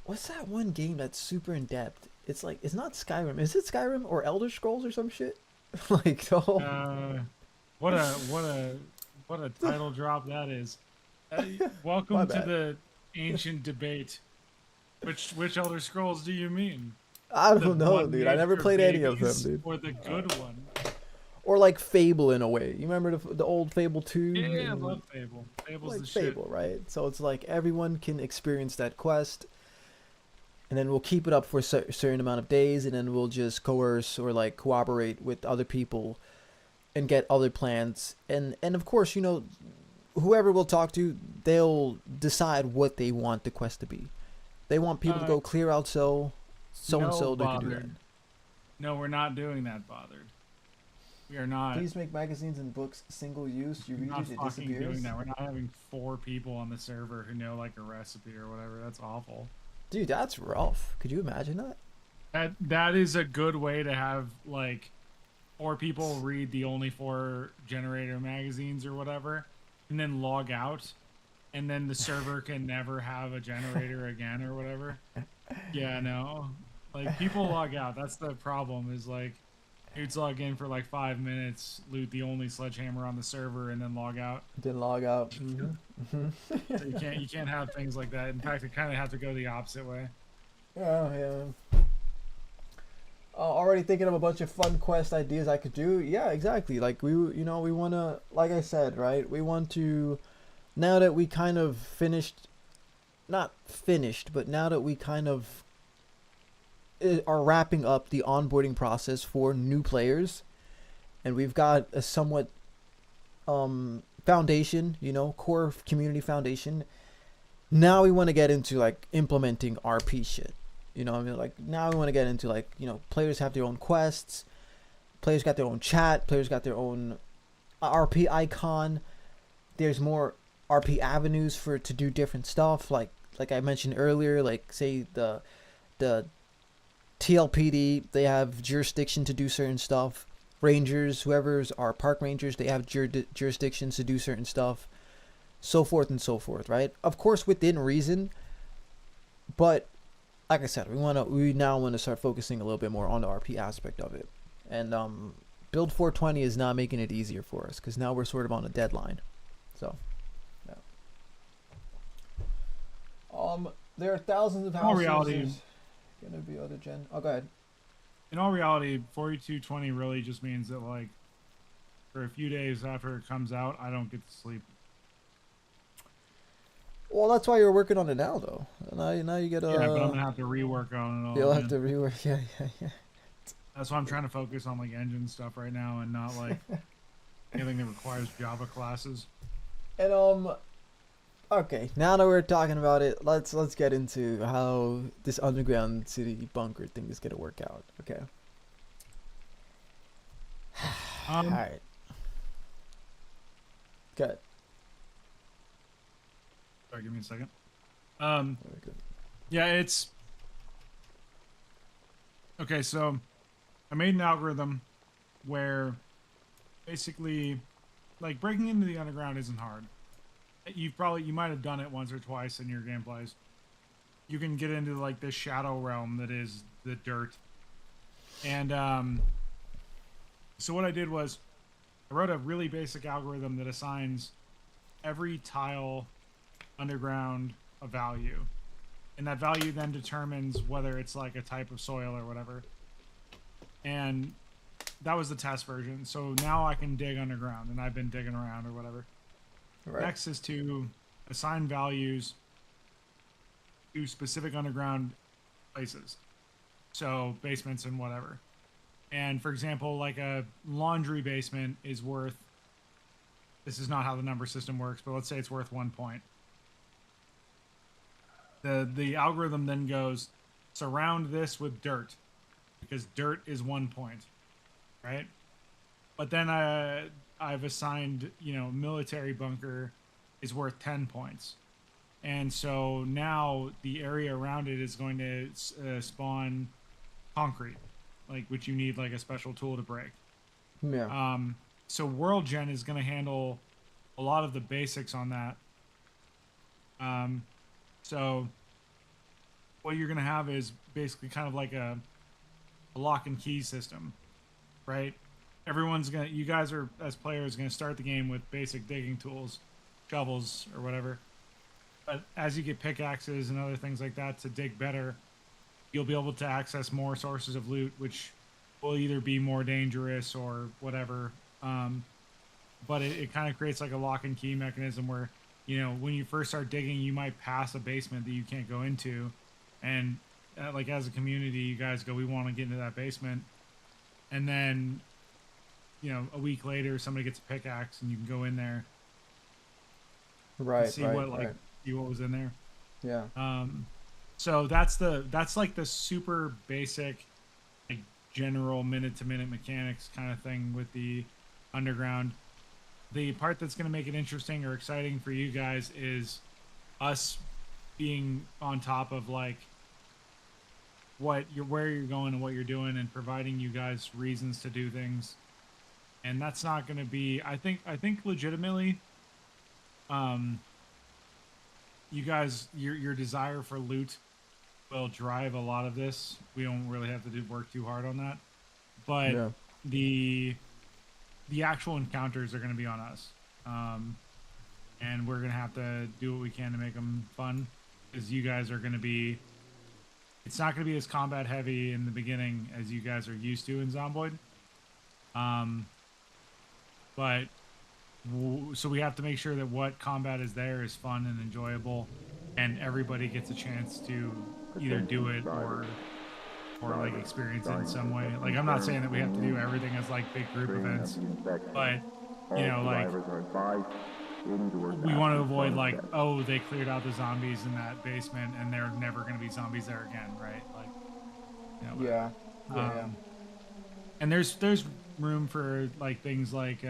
What's that one game that's super in depth? It's like it's not Skyrim. Is it Skyrim or Elder Scrolls or some shit? Like the whole. What a title drop that is. Welcome My to bad. the ancient debate. Which Elder Scrolls do you mean? I The don't know, one dude. I made never for played any of them, babies dude. Or the good one. Or like Fable in a way. You remember the old Fable 2? Yeah, I love Fable. Fable's Like the shit. Fable, right? So it's like everyone can experience that quest, and then we'll keep it up for a certain amount of days, and then we'll just coerce or like cooperate with other people and get other plans. And of course, you know, whoever we'll talk to, they'll decide what they want the quest to be. They want people to go clear out so and so they can do that. Bothered. No, we're not doing that, bothered. We are not. Please make magazines and books single use. You We're read not it, it fucking disappears. doing that. We're not having 4 people on the server who know like a recipe or whatever. That's awful. Dude, that's rough. Could you imagine that? That is a good way to have like 4 people read the only 4 generator magazines or whatever, and then log out, and then the server can never have a generator again or whatever. Yeah, no. Like people log out. That's the problem. Is like dudes log in for like 5 minutes, loot the only sledgehammer on the server, and then log out. Didn't log out. Mm-hmm. So you can't have things like that. In fact, you kind of have to go the opposite way. Yeah. Already thinking of a bunch of fun quest ideas I could do. Yeah, exactly. Like we want to, like I said, right? We want to, now that we kind of not finished, but now that we kind of are wrapping up the onboarding process for new players, and we've got a somewhat foundation, you know, core community foundation. Now we want to get into like implementing RP shit. You know what I mean? Like now we want to get into like, you know, players have their own quests, players got their own chat, players got their own RP icon. There's more RP avenues to do different stuff. Like I mentioned earlier, like say the TLPD, they have jurisdiction to do certain stuff. Rangers, whoever's our park rangers, they have jurisdictions to do certain stuff. So forth and so forth, right? Of course within reason, but like I said, we now want to start focusing a little bit more on the RP aspect of it. And build 420 is not making it easier for us because now we're sort of on a deadline. So yeah. There are thousands of houses. In all reality, There's gonna be other gen. Oh, go ahead. In all reality, 42.20 really just means that like for a few days after it comes out, I don't get to sleep. Well, that's why you're working on it now, though. Now you get Yeah, but I'm gonna have to rework on it all. You'll man. have to rework. Yeah. That's why I'm trying to focus on like engine stuff right now and not like anything that requires Java classes. And okay, now that we're talking about it, let's get into how this underground city bunker thing is gonna work out. Okay. All right. Good. Sorry, give me a second. Very good. Yeah, it's okay. So I made an algorithm where basically, like breaking into the underground isn't hard. You might have done it once or twice in your gameplays. You can get into like this shadow realm that is the dirt. And so what I did was I wrote a really basic algorithm that assigns every tile underground a value. And that value then determines whether it's like a type of soil or whatever. And that was the test version. So now I can dig underground, and I've been digging around or whatever. Right. Next is to assign values to specific underground places. So basements and whatever. And for example, like a laundry basement is worth, this is not how the number system works, but let's say it's worth 1 point. The algorithm then goes, surround this with dirt, because dirt is 1 point, right? But then I've assigned, military bunker is worth 10 points. And so now the area around it is going to spawn concrete, like which you need like a special tool to break. Yeah. So World Gen is going to handle a lot of the basics on that. So what you're going to have is basically kind of like a lock and key system, right? You guys are, as players, going to start the game with basic digging tools, shovels or whatever. But as you get pickaxes and other things like that to dig better, you'll be able to access more sources of loot, which will either be more dangerous or whatever. But it kind of creates like a lock and key mechanism where, when you first start digging, you might pass a basement that you can't go into. And like as a community, you guys go, we want to get into that basement. And then, a week later, somebody gets a pickaxe and you can go in there. Right. See what was in there. Yeah. So that's like the super basic, like general minute to minute mechanics kind of thing with the underground. The part that's going to make it interesting or exciting for you guys is us being on top of like where you're going and what you're doing and providing you guys reasons to do things. And that's not going to be, I think legitimately, you guys, your desire for loot will drive a lot of this. We don't really have to work too hard on that, but Yeah. the actual encounters are going to be on us, and we're going to have to do what we can to make them fun, because you guys are going to be. It's not going to be as combat heavy in the beginning as you guys are used to in Zomboid, but. So we have to make sure that what combat is there is fun and enjoyable, and everybody gets a chance to either do it or like experience it in some way. Like, I'm not saying that we have to do everything as like big group events, but like we want to avoid like, oh, they cleared out the zombies in that basement and there are never going to be zombies there again, right? Like, Yeah. And there's room for like things like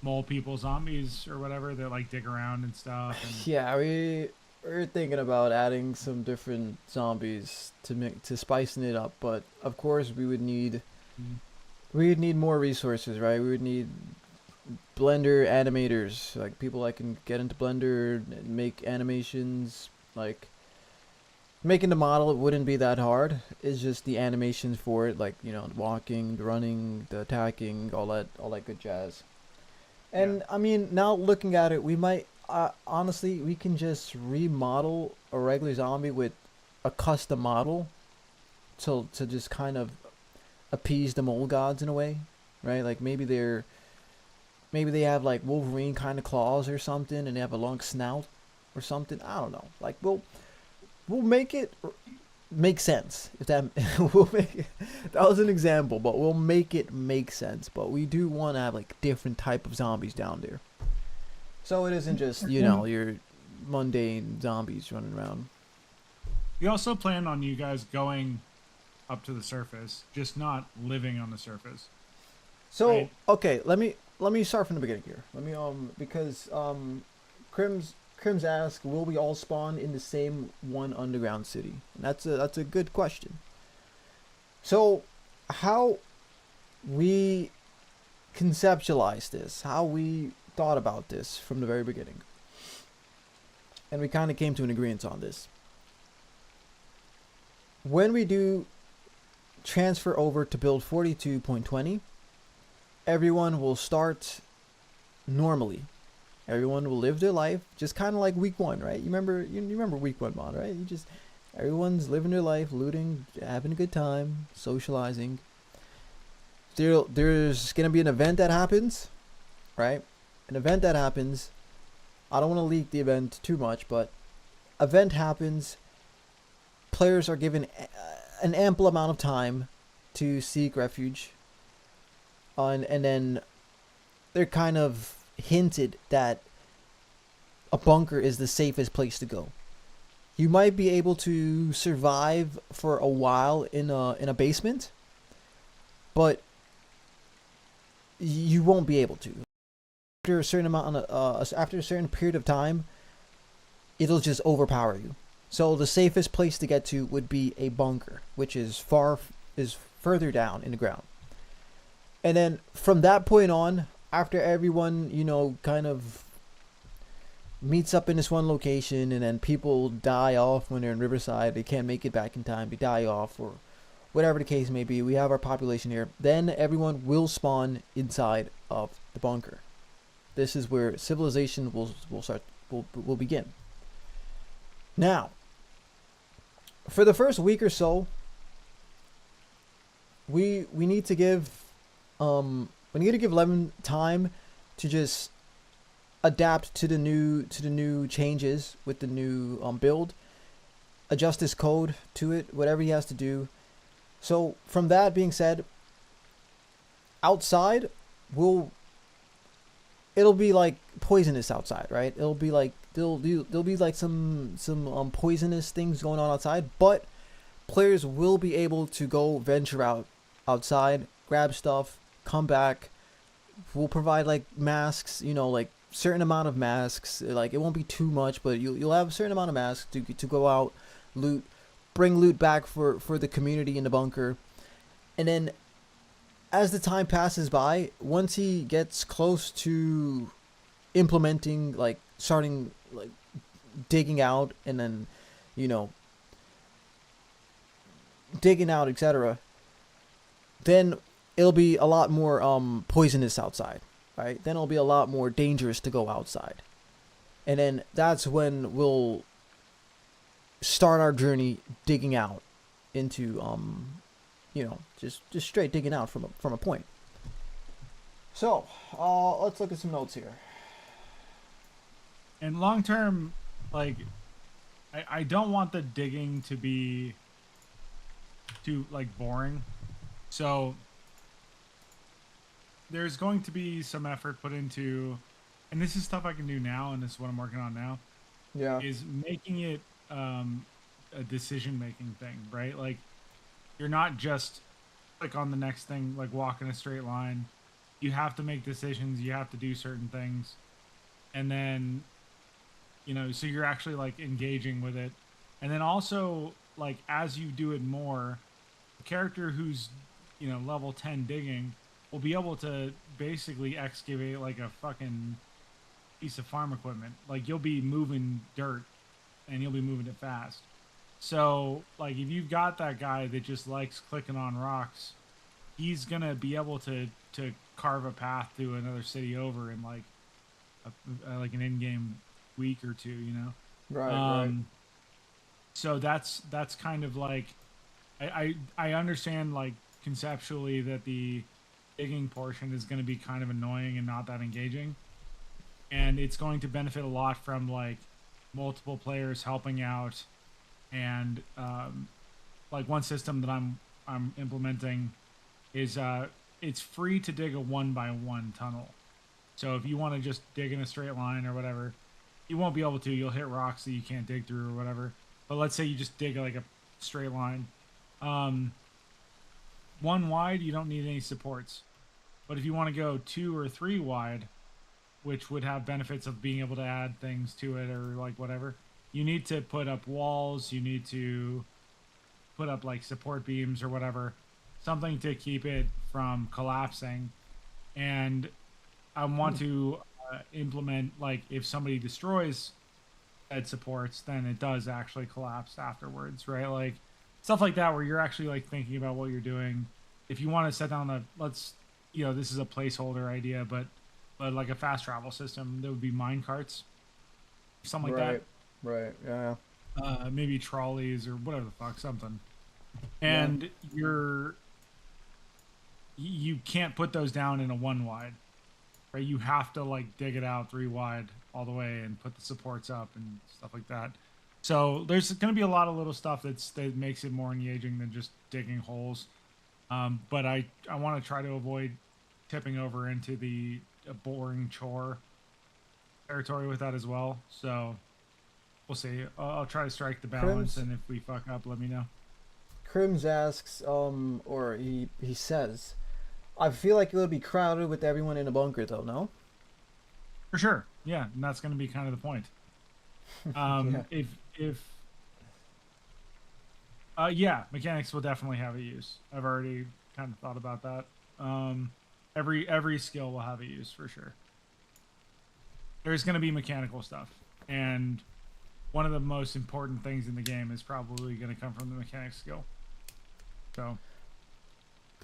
mole people zombies or whatever that like dig around and stuff. And Yeah, we're thinking about adding some different zombies to spicing it up, but of course we would need more resources, right? We would need Blender animators, like people that can get into Blender and make animations. Like making the model, it wouldn't be that hard. It's just the animations for it, like walking, the running, the attacking, all that good jazz. And I mean, now looking at it, we might honestly we can just remodel a regular zombie with a custom model to just kind of appease the mole gods in a way, right? Like maybe they have like Wolverine kind of claws or something, and they have a long snout or something. I don't know. Like we'll make it make sense. If that we'll make it, that was an example, but we'll make it make sense. But we do want to have like different type of zombies down there, so it isn't just your mundane zombies running around. we also plan on you guys going up to the surface, just not living on the surface. So Right. okay, let me start from the beginning here. Let me because Crims asked, will we all spawn in the same one underground city? And that's a good question. So how we conceptualized this, how we thought about this from the very beginning, and we kind of came to an agreement on this. When we do transfer over to build 42.20, everyone will start normally. Everyone will live their life just kind of like week one, right? You remember week one mod, right? Everyone's living their life, looting, having a good time, socializing. There's gonna be an event that happens, right? An event that happens. I don't want to leak the event too much, but event happens, players are given an ample amount of time to seek refuge, and then they're kind of hinted that a bunker is the safest place to go. You might be able to survive for a while in a basement, but you won't be able to. After a certain amount after a certain period of time, it'll just overpower you. So the safest place to get to would be a bunker, which is further down in the ground. And then from that point on, after everyone, kind of meets up in this one location, and then people die off when they're in Riverside, they can't make it back in time, they die off, or whatever the case may be, we have our population here, then everyone will spawn inside of the bunker. This is where civilization will begin. Now, for the first week or so, we need to give Lemon time to just adapt to the new changes with the new build, adjust his code to it, whatever he has to do. So from that being said, outside it'll be like poisonous outside, right? It'll be like there'll be like some poisonous things going on outside, but players will be able to go venture outside, grab stuff, come back. We'll provide like masks, like certain amount of masks. Like it won't be too much, but you'll have a certain amount of masks to go out, loot, bring loot back for the community in the bunker. And then as the time passes by, once he gets close to implementing, like starting like digging out, and then digging out, etc., then it'll be a lot more poisonous outside, right? Then it'll be a lot more dangerous to go outside. And then that's when we'll start our journey digging out into just straight digging out from a point. So let's look at some notes here. And long term, like I don't want the digging to be too like boring. So there's going to be some effort put into, and this is stuff I can do now, and this is what I'm working on now. Yeah. Is making it a decision making thing, right? Like you're not just click on the next thing, like walk in a straight line. You have to make decisions. You have to do certain things, and then so you're actually like engaging with it. And then also, like as you do it more, the character who's level 10 digging will be able to basically excavate like a fucking piece of farm equipment. Like you'll be moving dirt and you'll be moving it fast. So like if you've got that guy that just likes clicking on rocks, he's gonna be able to carve a path to another city over in like like an in-game week or two, Right. So that's kind of like I understand like conceptually that the digging portion is going to be kind of annoying and not that engaging, and it's going to benefit a lot from like multiple players helping out. And like one system that I'm implementing is it's free to dig a 1x1 tunnel. So if you want to just dig in a straight line or whatever, you won't be able to. You'll hit rocks that you can't dig through or whatever. But let's say you just dig like a straight line. 1 wide, you don't need any supports. But if you want to go 2 or 3 wide, which would have benefits of being able to add things to it or like whatever, you need to put up walls. You need to put up like support beams or whatever, something to keep it from collapsing. And I want to implement like if somebody destroys said supports, then it does actually collapse afterwards, right? Like stuff like that where you're actually like thinking about what you're doing. If you want to set down this is a placeholder idea, but like a fast travel system, there would be mine carts, something like that. Right. Yeah. Maybe trolleys or whatever the fuck, something. And you can't put those down in a 1 wide, right? You have to like dig it out 3 wide all the way and put the supports up and stuff like that. So there's going to be a lot of little stuff that makes it more engaging than just digging holes. But I want to try to avoid tipping over into the boring chore territory with that as well. So we'll see. I'll try to strike the balance, Crims and if we fuck up, let me know. Crims asks, or he says, I feel like it would be crowded with everyone in a bunker, though. No? For sure. Yeah, and that's going to be kind of the point. Yeah. If yeah, mechanics will definitely have a use. I've already kind of thought about that. Every skill will have a use for sure. There's going to be mechanical stuff, and one of the most important things in the game is probably going to come from the mechanics skill. So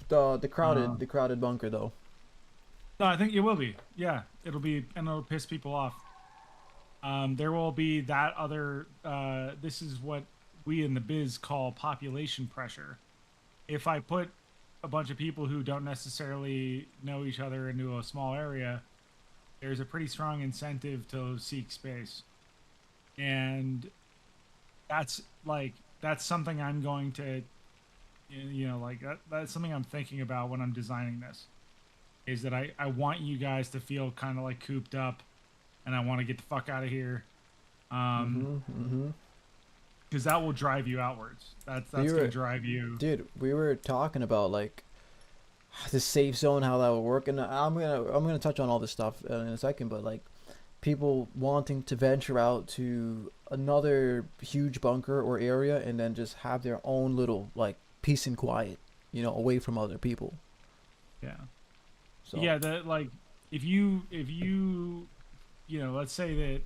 The crowded bunker, though. no, I think it will be. Yeah, it'll be, and it'll piss people off. There will be that other. This is what we in the biz call population pressure. If I put a bunch of people who don't necessarily know each other into a small area, there's a pretty strong incentive to seek space, and that's something I'm going to, like that's something I'm thinking about when I'm designing this. Is that I want you guys to feel kind of like cooped up, and I want to get the fuck out of here. Because that will drive you outwards. That's gonna drive you. Dude, we were talking about like the safe zone, how that would work, and I'm gonna touch on all this stuff in a second, but like people wanting to venture out to another huge bunker or area and then just have their own little like peace and quiet, away from other people. Yeah. So Yeah. That like if you let's say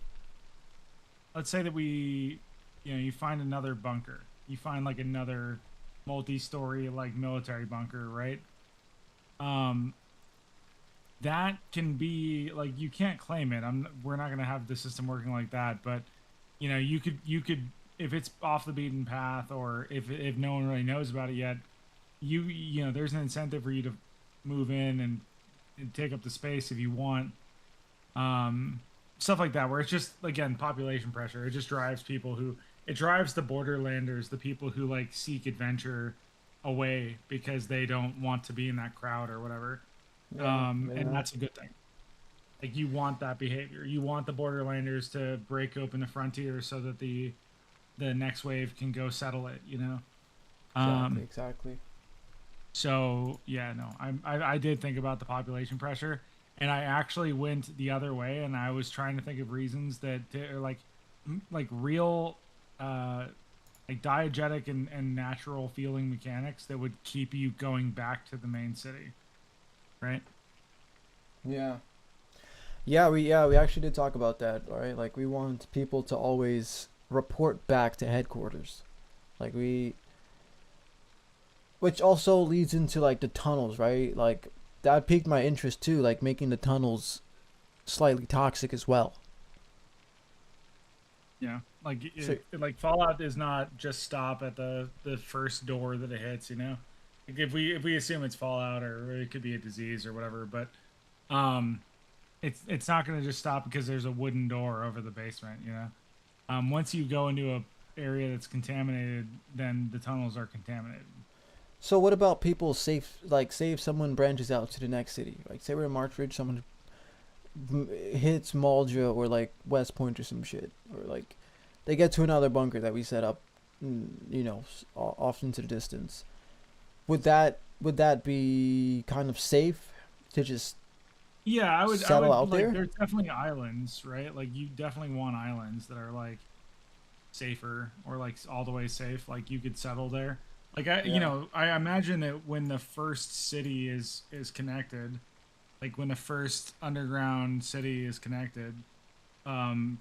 that we you find another bunker. You find like another multi-story like military bunker, right? Um, that can be like you can't claim it. We're not gonna have the system working like that, but you could if it's off the beaten path or if no one really knows about it yet, there's an incentive for you to move in and take up the space if you want. Stuff like that where it's just again population pressure. It just drives people who it drives the borderlanders, the people who like seek adventure away because they don't want to be in that crowd or whatever. yeah, And yeah. that's a good thing. Like you want that behavior. You want the borderlanders to break open the frontier so that the next wave can go settle it, Exactly, Um exactly. so yeah, no. I did think about the population pressure and I actually went the other way and I was trying to think of reasons that are like real like diegetic and natural feeling mechanics that would keep you going back to the main city, right? Yeah. Yeah, we actually did talk about that, right? Like we want people to always report back to headquarters. Like which also leads into like the tunnels, right? Like that piqued my interest too, like making the tunnels slightly toxic as well. Yeah, like So like Fallout does not just stop at the first door that it hits. Like if we assume it's Fallout or it could be a disease or whatever, but um, it's not going to just stop because there's a wooden door over the basement. Once you go into a area that's contaminated, then the tunnels are contaminated. so what about people safe like say if someone branches out to the next city, like say we're in Marchridge, someone hits Maldra or like West Point or some shit, or like they get to another bunker that we set up, off into the distance. Would that be kind of safe to just Yeah, I settle would out like there? there's definitely islands, right? Like you definitely want islands that are like safer or like all the way safe. Like you could settle there. Like Yeah. I imagine that when the first city is connected, like when the first underground city is connected,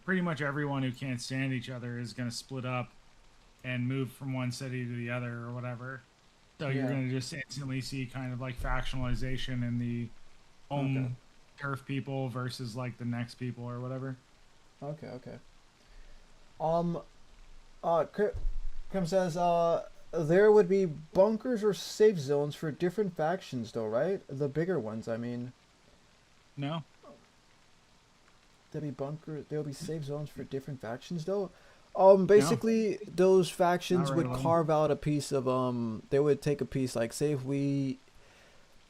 pretty much everyone who can't stand each other is going to split up and move from one city to the other or whatever. So you're Yeah. going to just instantly see kind of like factionalization in the Okay. home turf people versus like the next people or whatever. Okay. Okay. Um. Krim says there would be bunkers or safe zones for different factions, though, right? The bigger ones. I mean, No? there'll be safe zones for different factions, though. Basically, those factions Not would really. carve out a piece of They would take a piece, like, say if we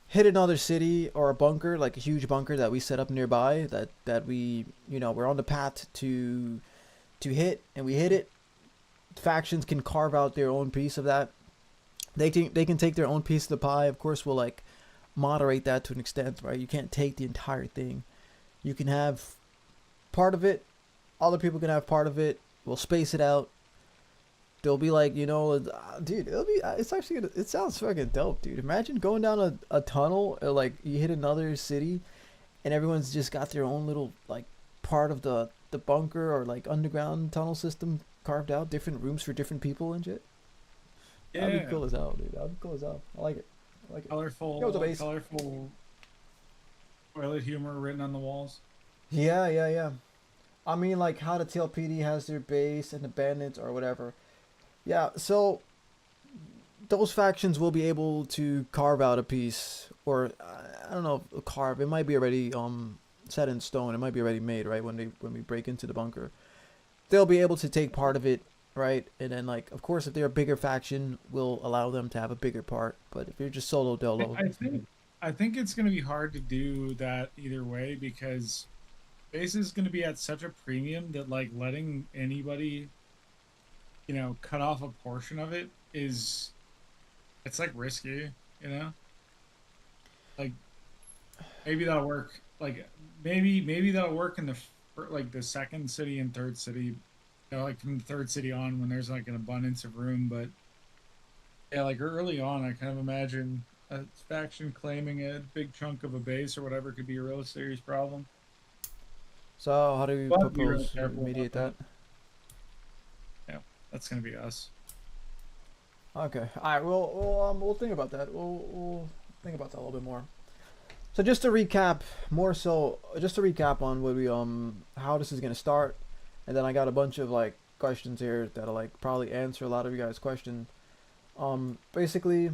hit another city or a bunker, like a huge bunker that we set up nearby, that we, we're on the path to hit, and we hit it. Factions can carve out their own piece of that. They can take their own piece of the pie. Of course, we'll like moderate that to an extent, right? You can't take the entire thing. You can have part of it. Other people can have part of it. We'll space it out. They'll be like, dude, it's actually it sounds fucking dope, dude. Imagine going down a tunnel, or like you hit another city, and everyone's just got their own little like part of the bunker or like underground tunnel system carved out, different rooms for different people and shit. Yeah. That'd be cool as hell, dude. That'd be cool as hell. I like it. I like it. Colorful, Yo, what's up, Ace? colorful toilet humor written on the walls. Yeah. I mean, like how the TLPD has their base and the bandits or whatever. Yeah, so those factions will be able to carve out a piece, or I don't know, carve. It might be already set in stone. It might be already made, right? When we break into the bunker, they'll be able to take part of it, right? And then like, of course, if they're a bigger faction, we'll allow them to have a bigger part. But if you're just solo dolo, I think it's gonna be hard to do that either way, because base is gonna be at such a premium that like letting anybody, cut off a portion of it it's like risky, like maybe that'll work, like maybe that'll work in the second city and third city, like from the third city on when there's like an abundance of room. But yeah, like early on I kind of imagine a faction claiming a big chunk of a base or whatever could be a real serious problem. so how do you We'll have to be really propose to careful about mediate that? Yeah, that's gonna be us. Okay. All right. We'll think about that. We'll think about that a little bit more. So just to recap, just to recap on what we how this is gonna start, and then I got a bunch of like questions here that'll like probably answer a lot of you guys' questions. Basically,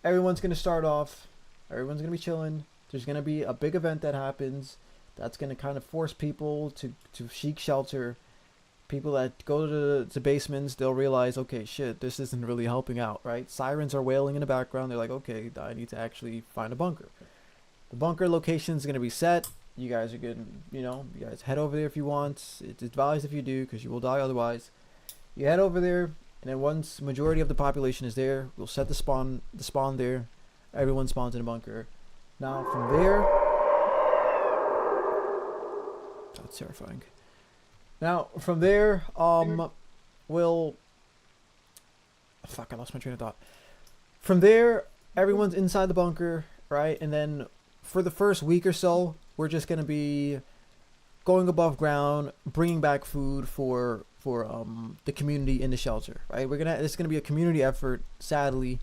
everyone's gonna start off. Everyone's gonna be chilling. There's gonna be a big event that happens that's gonna kind of force people to seek shelter. People that go to basements, they'll realize, okay, shit, this isn't really helping out, right? Sirens are wailing in the background. They're like, okay, I need to actually find a bunker. The bunker location is going to be set. You guys are good, you guys head over there if you want. It's advised if you do, because you will die otherwise. You head over there, and then once majority of the population is there, we'll set the spawn there. Everyone spawns in a bunker. Now, from there... That's terrifying. Now, from there, we'll... Fuck, I lost my train of thought. From there, everyone's inside the bunker, right? And then for the first week or so, we're just going to be going above ground, bringing back food for the community in the shelter, right? It's going to be a community effort, sadly.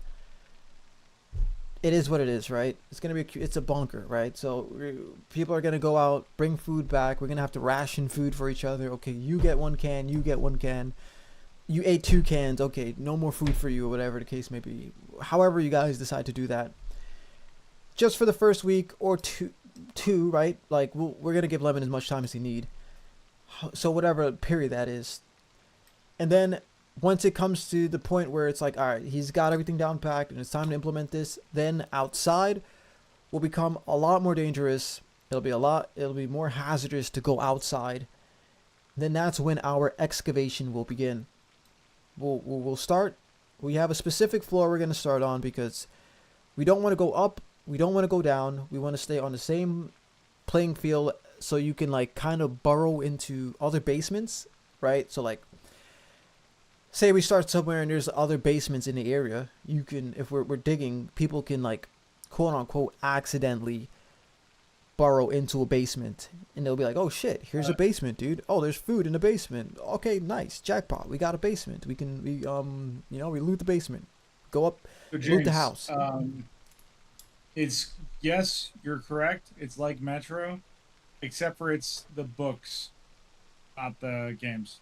It is what it is, right? It's a bunker, right? So people are gonna go out, bring food back. We're gonna have to ration food for each other. Okay, you get 1 can, you get 1 can. You ate 2 cans. Okay, no more food for you, or whatever the case may be. However you guys decide to do that. Just for the first week or two, right? Like we're gonna give Lemon as much time as he need. So whatever period that is, and then once it comes to the point where it's like, all right, he's got everything down packed and it's time to implement this, then outside will become a lot more dangerous. It'll be more hazardous to go outside. Then that's when our excavation will begin. We'll start. We have a specific floor we're going to start on, because we don't want to go up. We don't want to go down. We want to stay on the same playing field, so you can like kind of burrow into other basements, right? So like, say we start somewhere and there's other basements in the area, you can, if we're digging, people can like, quote unquote, accidentally burrow into a basement, and they'll be like, oh shit, here's a basement, dude. Oh, there's food in the basement. Okay, nice, jackpot, we got a basement. We loot the basement, go up, So James, loot the house. It's, yes, you're correct. It's like Metro, except for it's the books, not the games.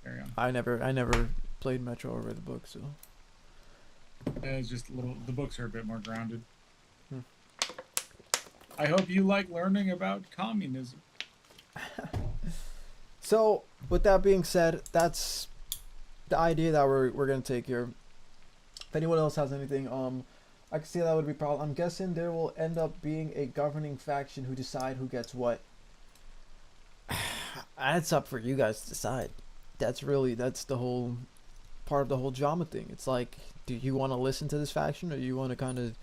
Carry on. I never played Metro or read the book, so It's just a little. The books are a bit more grounded. Hmm. I hope you like learning about communism. So with that being said, that's the idea that we're gonna take here. If anyone else has anything, I can see that would be problem. I'm guessing there will end up being a governing faction who decide who gets what. That's up for you guys to decide. That's the whole part of the whole drama thing. It's like, do you want to listen to this faction or do you want to kind of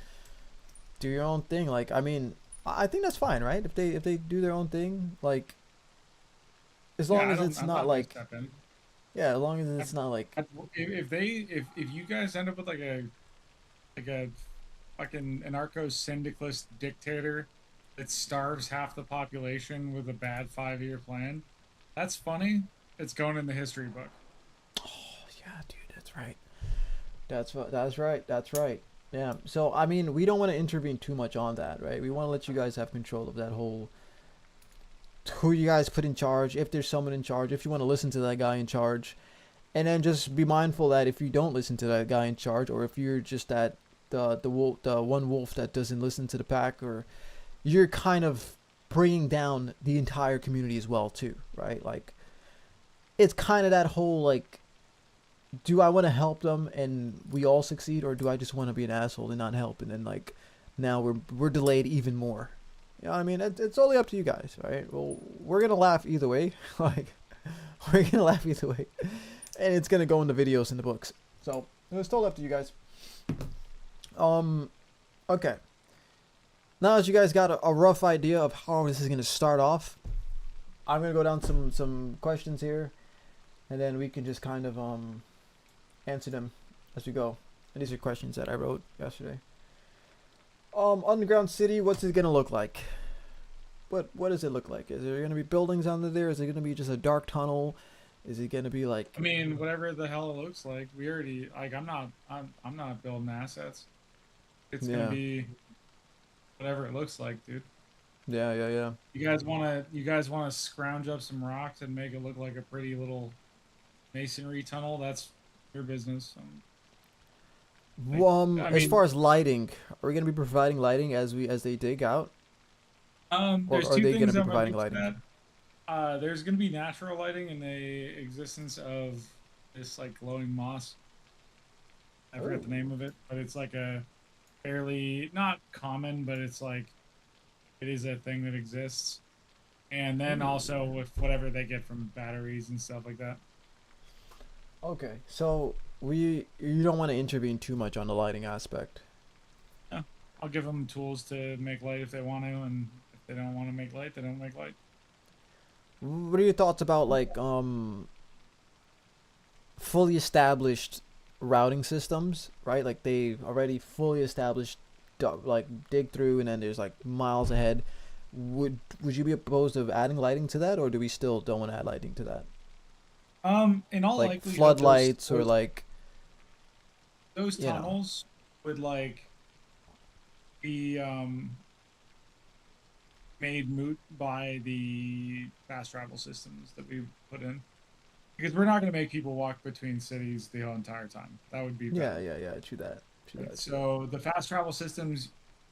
do your own thing? Like, I mean, I think that's fine, right? If they do their own thing, like as Yeah, long as it's I'm not not gonna like step in. yeah, as long as it's not like If you guys end up with like a fucking anarcho syndicalist dictator that starves half the population with a bad 5-year plan, that's funny. It's going in the history book. oh yeah, dude, that's right. That's right. That's right. Yeah. So I mean, we don't want to intervene too much on that, right? We want to let you guys have control of that whole who you guys put in charge, if there's someone in charge, if you want to listen to that guy in charge, and then just be mindful that if you don't listen to that guy in charge, or if you're just that the one wolf that doesn't listen to the pack, or you're kind of bringing down the entire community as well too, right? Like it's kind of that whole like, do I want to help them and we all succeed, or do I just want to be an asshole and not help, and then like now we're delayed even more. You know what I mean? It's only up to you guys, right? Well, we're gonna laugh either way. Like we're gonna laugh either way, and it's gonna go in the videos and the books. So it's totally up to you guys. Um, okay. Now that you guys got a rough idea of how this is gonna start off, I'm gonna go down some questions here, and then we can just kind of answer them as we go. And these are questions that I wrote yesterday. Underground city, what's it gonna look like? What does it look like? Is there gonna be buildings under there? Is it gonna be just a dark tunnel? Is it gonna be like I mean, whatever the hell it looks like, we already like. I'm not building assets. It's gonna yeah, be whatever it looks like, dude. yeah. You guys wanna scrounge up some rocks and make it look like a pretty little masonry tunnel? That's your business. I As mean, far as lighting, are we gonna be providing lighting as they dig out, or there's are two they gonna things be I'm gonna providing do to lighting? that. There's gonna be natural lighting in the existence of this like glowing moss. I forget the Oh, name of it, but it's like a fairly not common, but it's like it is a thing that exists. And then ooh. also with whatever they get from batteries and stuff like that. Okay, so we you don't want to intervene too much on the lighting aspect. Yeah, I'll give them tools to make light if they want to, and if they don't want to make light, they don't make light. What are your thoughts about like fully established routing systems, right? Like they already fully established, like dig through, and then there's like miles ahead. Would you be opposed of adding lighting to that, or do we still don't want to add lighting to that? In all Like likelihood, floodlights or like those you know, tunnels would like be made moot by the fast travel systems that we put in. Because we're not going to make people walk between cities the whole entire time. That would be bad. yeah. True that. True Right? that. True that. So the fast travel systems,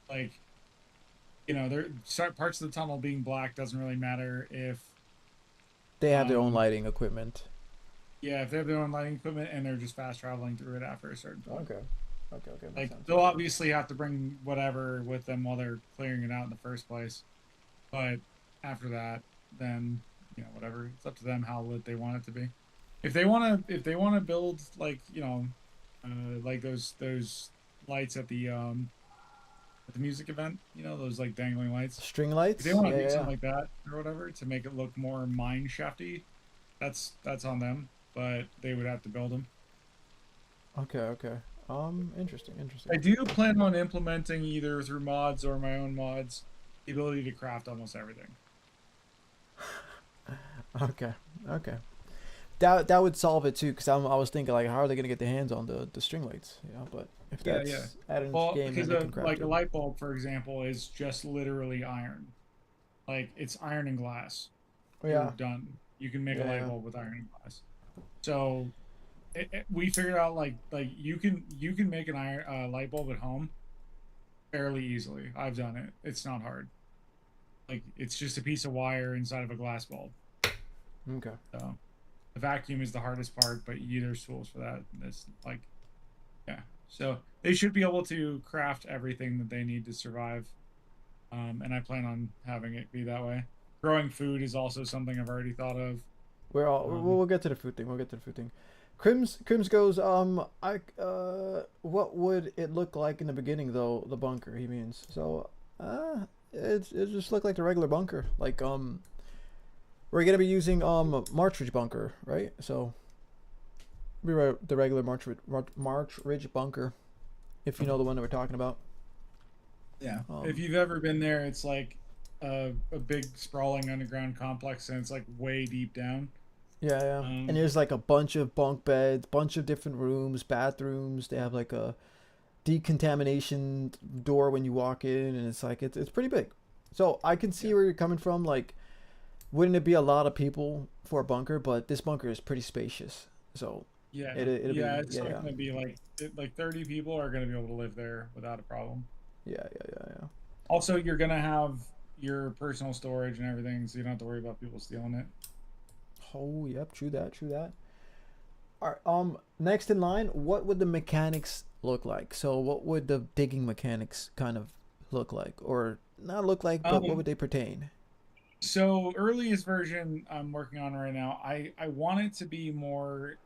like there parts of the tunnel being black doesn't really matter if They have their own um lighting equipment. yeah, if they have their own lighting equipment and they're just fast traveling through it after a certain point. Okay. Okay. Makes Like sense. they'll Makes sense. obviously have to bring whatever with them while they're clearing it out in the first place. But after that, then whatever. It's up to them how lit they want it to be. If they want to build like like those lights at the music event, those like dangling lights. String If they lights. want Yeah, to do yeah. something like that or whatever to make it look more mine shafty, that's on them. But they would have to build them. Okay. Interesting. I do plan on implementing either through mods or my own mods the ability to craft almost everything. Okay. That would solve it too, because I was thinking like, how are they gonna get their hands on the string lights? But if Yeah. that's added into Well, the game, then because they can craft like a it. light bulb, for example, is just literally iron. Like it's iron and glass. Oh, You're yeah, done. You can make a light yeah. bulb with iron and glass. So we figured out like you can make an iron light bulb at home fairly easily. I've done it. It's not hard. Like it's just a piece of wire inside of a glass bulb. Okay. So the vacuum is the hardest part, but there's tools for that. That's like, yeah. So they should be able to craft everything that they need to survive. And I plan on having it be that way. Growing food is also something I've already thought of. We'll get to the food thing. We'll get to the food thing. Crims goes, what would it look like in the beginning though? The bunker, he means. So, it just looked like the regular bunker. Like, we're gonna be using March Ridge bunker, right? So, the regular March Ridge bunker, if you know the one that we're talking about. Yeah. If you've ever been there, it's like a big sprawling underground complex, and it's like way deep down. Yeah, yeah. And there's like a bunch of bunk beds, bunch of different rooms, bathrooms. They have like a decontamination door when you walk in, and it's like it's pretty big. So I can see where you're coming from. Like, wouldn't it be a lot of people for a bunker? But this bunker is pretty spacious. So Yeah, it'll yeah, be it's not gonna be like 30 people are gonna be able to live there without a problem. yeah. Also, you're gonna have your personal storage and everything, so you don't have to worry about people stealing it. Oh, yep, true that. All right, next in line, what would the mechanics look like? So what would the digging mechanics kind of look like, or not look like, but what would they pertain? So earliest version I'm working on right now, I want it to be more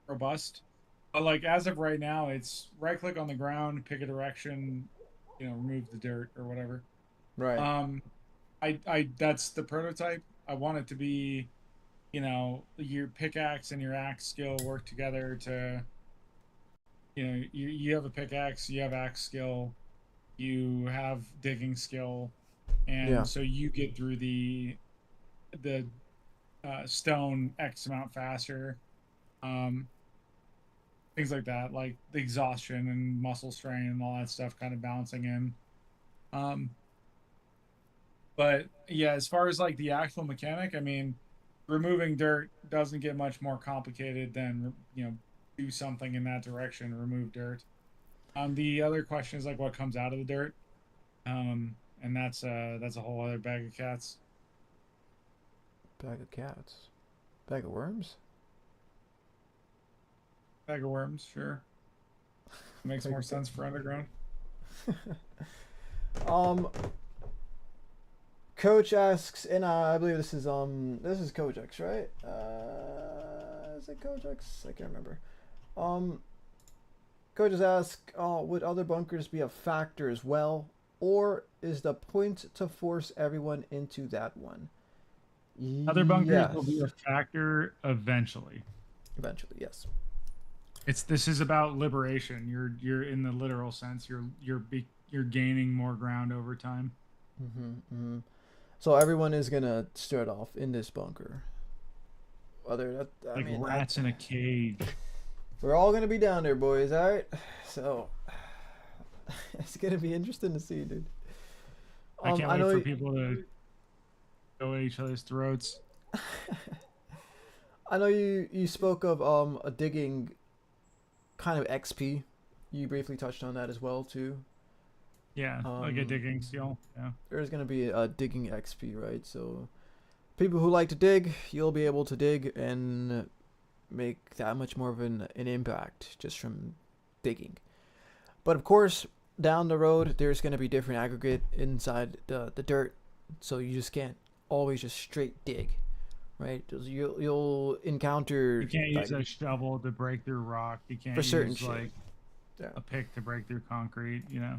robust. But like as of right now, it's right click on the ground, pick a direction, remove the dirt or whatever. Right. I that's the prototype. I want it to be, your pickaxe and your axe skill work together to, you have a pickaxe, you have axe skill, you have digging skill, Yeah. and so you get through the stone X amount faster. Um, Things like that, like the exhaustion and muscle strain and all that stuff, kind of balancing in. Um, but yeah, as far as like the actual mechanic, I mean, removing dirt doesn't get much more complicated than do something in that direction, remove dirt. The other question is like what comes out of the dirt, and that's a whole other bag of cats. Bag of cats. Bag of worms. Bag of worms, sure. Makes more sense for underground. Coach asks, and I believe this is Kojak's, right? Is it Kojak's? I can't remember. Coaches ask, would other bunkers be a factor as well, or is the point to force everyone into that one? Other bunkers will be a factor eventually. Eventually, yes. This is about liberation. You're in the literal sense. You're gaining more ground over time. So everyone is gonna start off in this bunker. Like rats in a cage. We're all gonna be down there, boys. All right. So it's gonna be interesting to see, dude. I can't wait for people to go at each other's throats. I know you spoke of a digging kind of XP. You briefly touched on that as well too. Yeah, like a digging skill. Yeah. There's gonna be a digging XP, right? So people who like to dig, you'll be able to dig and make that much more of an impact just from digging. But of course, down the road, there's gonna be different aggregate inside the dirt, so you just can't always just straight dig, right? You'll encounter. You can't use a shovel to break through rock. You can't for certain use shit. like a pick to break through concrete. Yeah.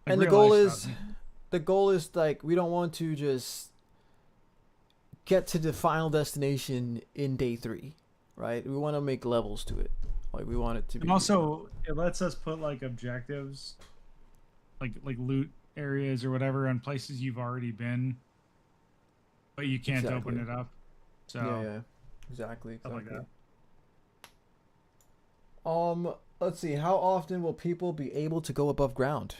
Like And the goal is like we don't want to just get to the final destination in day 3, right? We want to make levels to it. Like we want it to be. And also, it lets us put like objectives, like loot areas or whatever on places you've already been, but you can't open it up. So yeah, exactly. Like that. Let's see. How often will people be able to go above ground?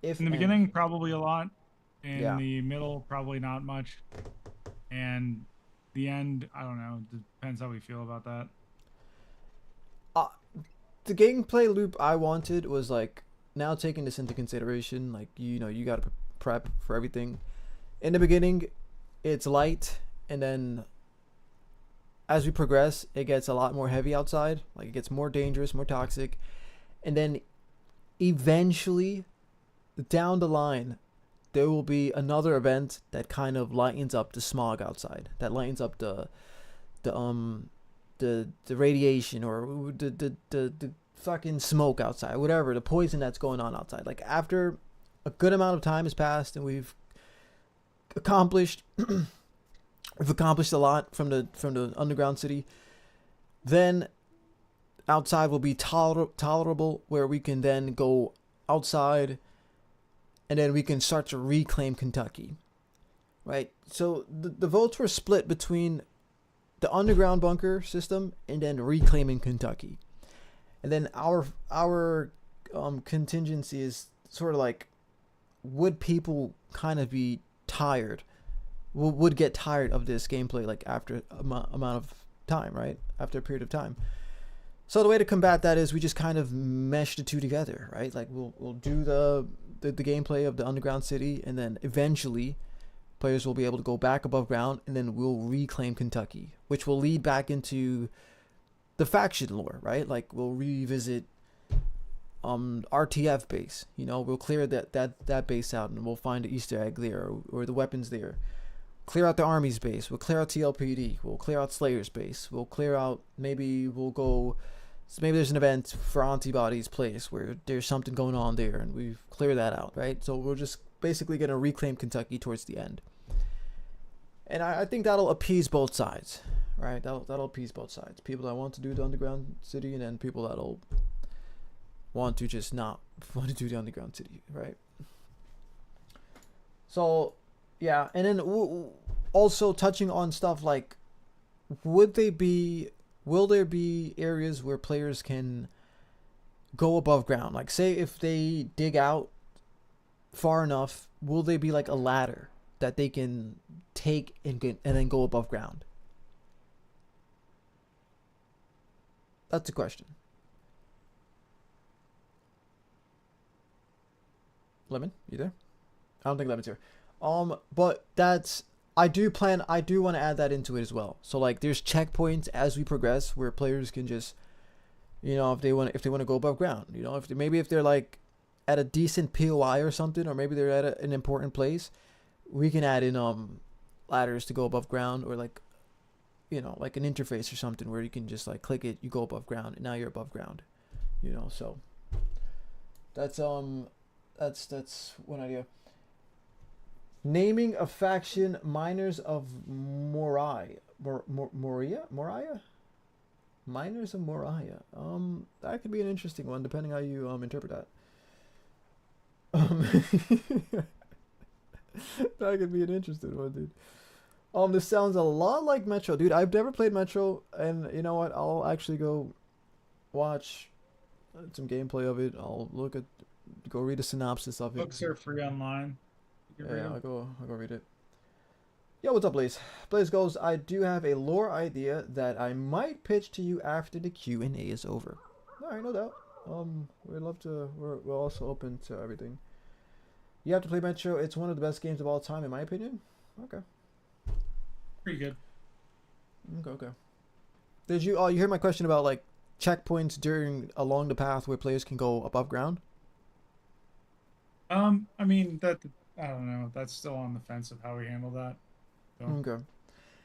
In the beginning, probably a lot. In the middle, probably not much. And the end, I don't know. Depends how we feel about that. The gameplay loop I wanted was like now taking this into consideration. Like you got to prep for everything. in the beginning, it's light, and then as we progress, it gets a lot more heavy outside. Like it gets more dangerous, more toxic, and then eventually, down the line, there will be another event that kind of lightens up the smog outside. That lightens up the the radiation or the fucking smoke outside, whatever, the poison that's going on outside. Like after a good amount of time has passed and we've accomplished we've accomplished a lot from the underground city, then outside will be tolerable, where we can then go outside and then we can start to reclaim Kentucky, right? So the votes were split between the underground bunker system and then reclaiming Kentucky. And then our contingency is sort of like, would people kind of be tired, would get tired of this gameplay like after amount of time, right? After a period of time. So the way to combat that is we just kind of mesh the two together, right? Like we'll do the gameplay of the underground city, and then eventually players will be able to go back above ground, and then we'll reclaim Kentucky, which will lead back into the faction lore, right? Like we'll revisit RTF base, you know, we'll clear that base out, and we'll find the Easter egg there, or the weapons there. Clear out the army's base, we'll clear out TLPD, we'll clear out Slayer's base, we'll clear out, maybe there's an event for Antibodies place where there's something going on there, and we've cleared that out, right? So we're just basically going to reclaim Kentucky towards the end. And I think that'll appease both sides, right? That'll appease both sides. People that want to do the underground city, and then people that'll want to just not want to do the underground city, right? So, yeah. And then also touching on stuff like, will there be areas where players can go above ground? Like, say if they dig out far enough, will there be like a ladder that they can take and then go above ground? That's a question. Lemon, you there? I don't think Lemon's here. But I do want to add that into it as well. So like there's checkpoints as we progress where players can just, you know, if they want to go above ground, you know, if they're like at a decent POI or something, or maybe they're at an important place, we can add in ladders to go above ground, or like, you know, like an interface or something where you can just like click it, you go above ground, and now you're above ground, you know. So that's one idea. Naming a faction, Miners of Moria. Moria? Miners of Moria. That could be an interesting one, depending how you interpret that. That could be an interesting one, dude. This sounds a lot like Metro, dude. I've never played Metro, and you know what? I'll actually go watch some gameplay of it. I'll go read a synopsis of it. Books are free online. Yeah, I'll go read it. Yo, what's up, Blaze? Blaze goes, I do have a lore idea that I might pitch to you after the Q&A is over. Alright, no doubt. We'd love to. We're also open to everything. You have to play Metro. It's one of the best games of all time, in my opinion. Okay. Pretty good. Okay. Did you hear my question about like checkpoints along the path where players can go above ground? I mean I don't know. That's still on the fence of how we handle that. So. Okay.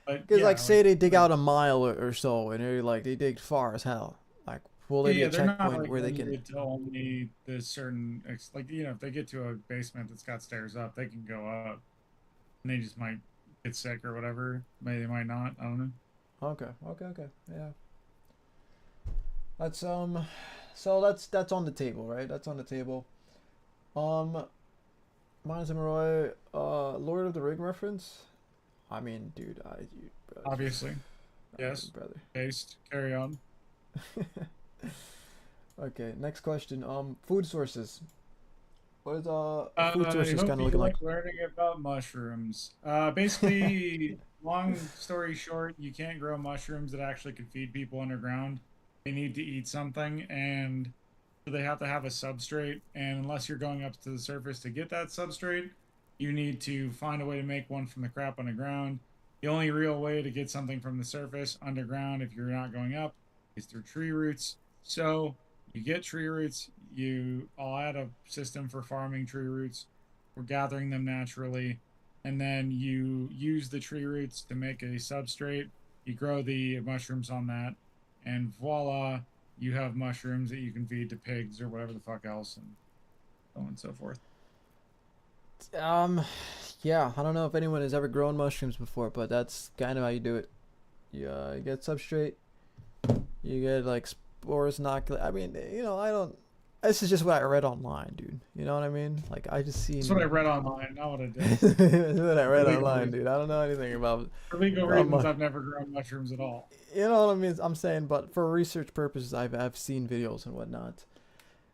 Because like say they dig out a mile or so, and they dig far as hell. Like, will there be a checkpoint where they can? To only the certain, like, you know, if they get to a basement that's got stairs up, they can go up, and they just might get sick or whatever. Maybe they might not. I don't know. Okay. Yeah. That's so that's on the table, right? That's on the table. Miles and Roy, Lord of the Ring reference. I mean, dude, Obviously, yes, brother. Based. Carry on. Okay, next question. Food sources. What is food sources kind of looking like? Learning about mushrooms. Basically, long story short, you can't grow mushrooms that actually could feed people underground. They need to eat something, and so they have to have a substrate. And unless you're going up to the surface to get that substrate, you need to find a way to make one from the crap on the ground. The only real way to get something from the surface underground, if you're not going up, is through tree roots. So you get tree roots. I'll add a system for farming tree roots. We're gathering them naturally, and then you use the tree roots to make a substrate. You grow the mushrooms on that, and voila, you have mushrooms that you can feed to pigs or whatever the fuck else, and so on and so forth. Um, yeah, I don't know if anyone has ever grown mushrooms before, but that's kind of how you do it. You get substrate, you get like spores inoculate. I mean, I don't. This is just what I read online, dude. You know what I mean? Like I just seen. That's what I read online, not what I did. This is what I read For legal online, reasons. dude. I don't know anything about For legal about reasons, I've never grown mushrooms at all. you know what I mean? I'm saying, but for research purposes, I've seen videos and whatnot.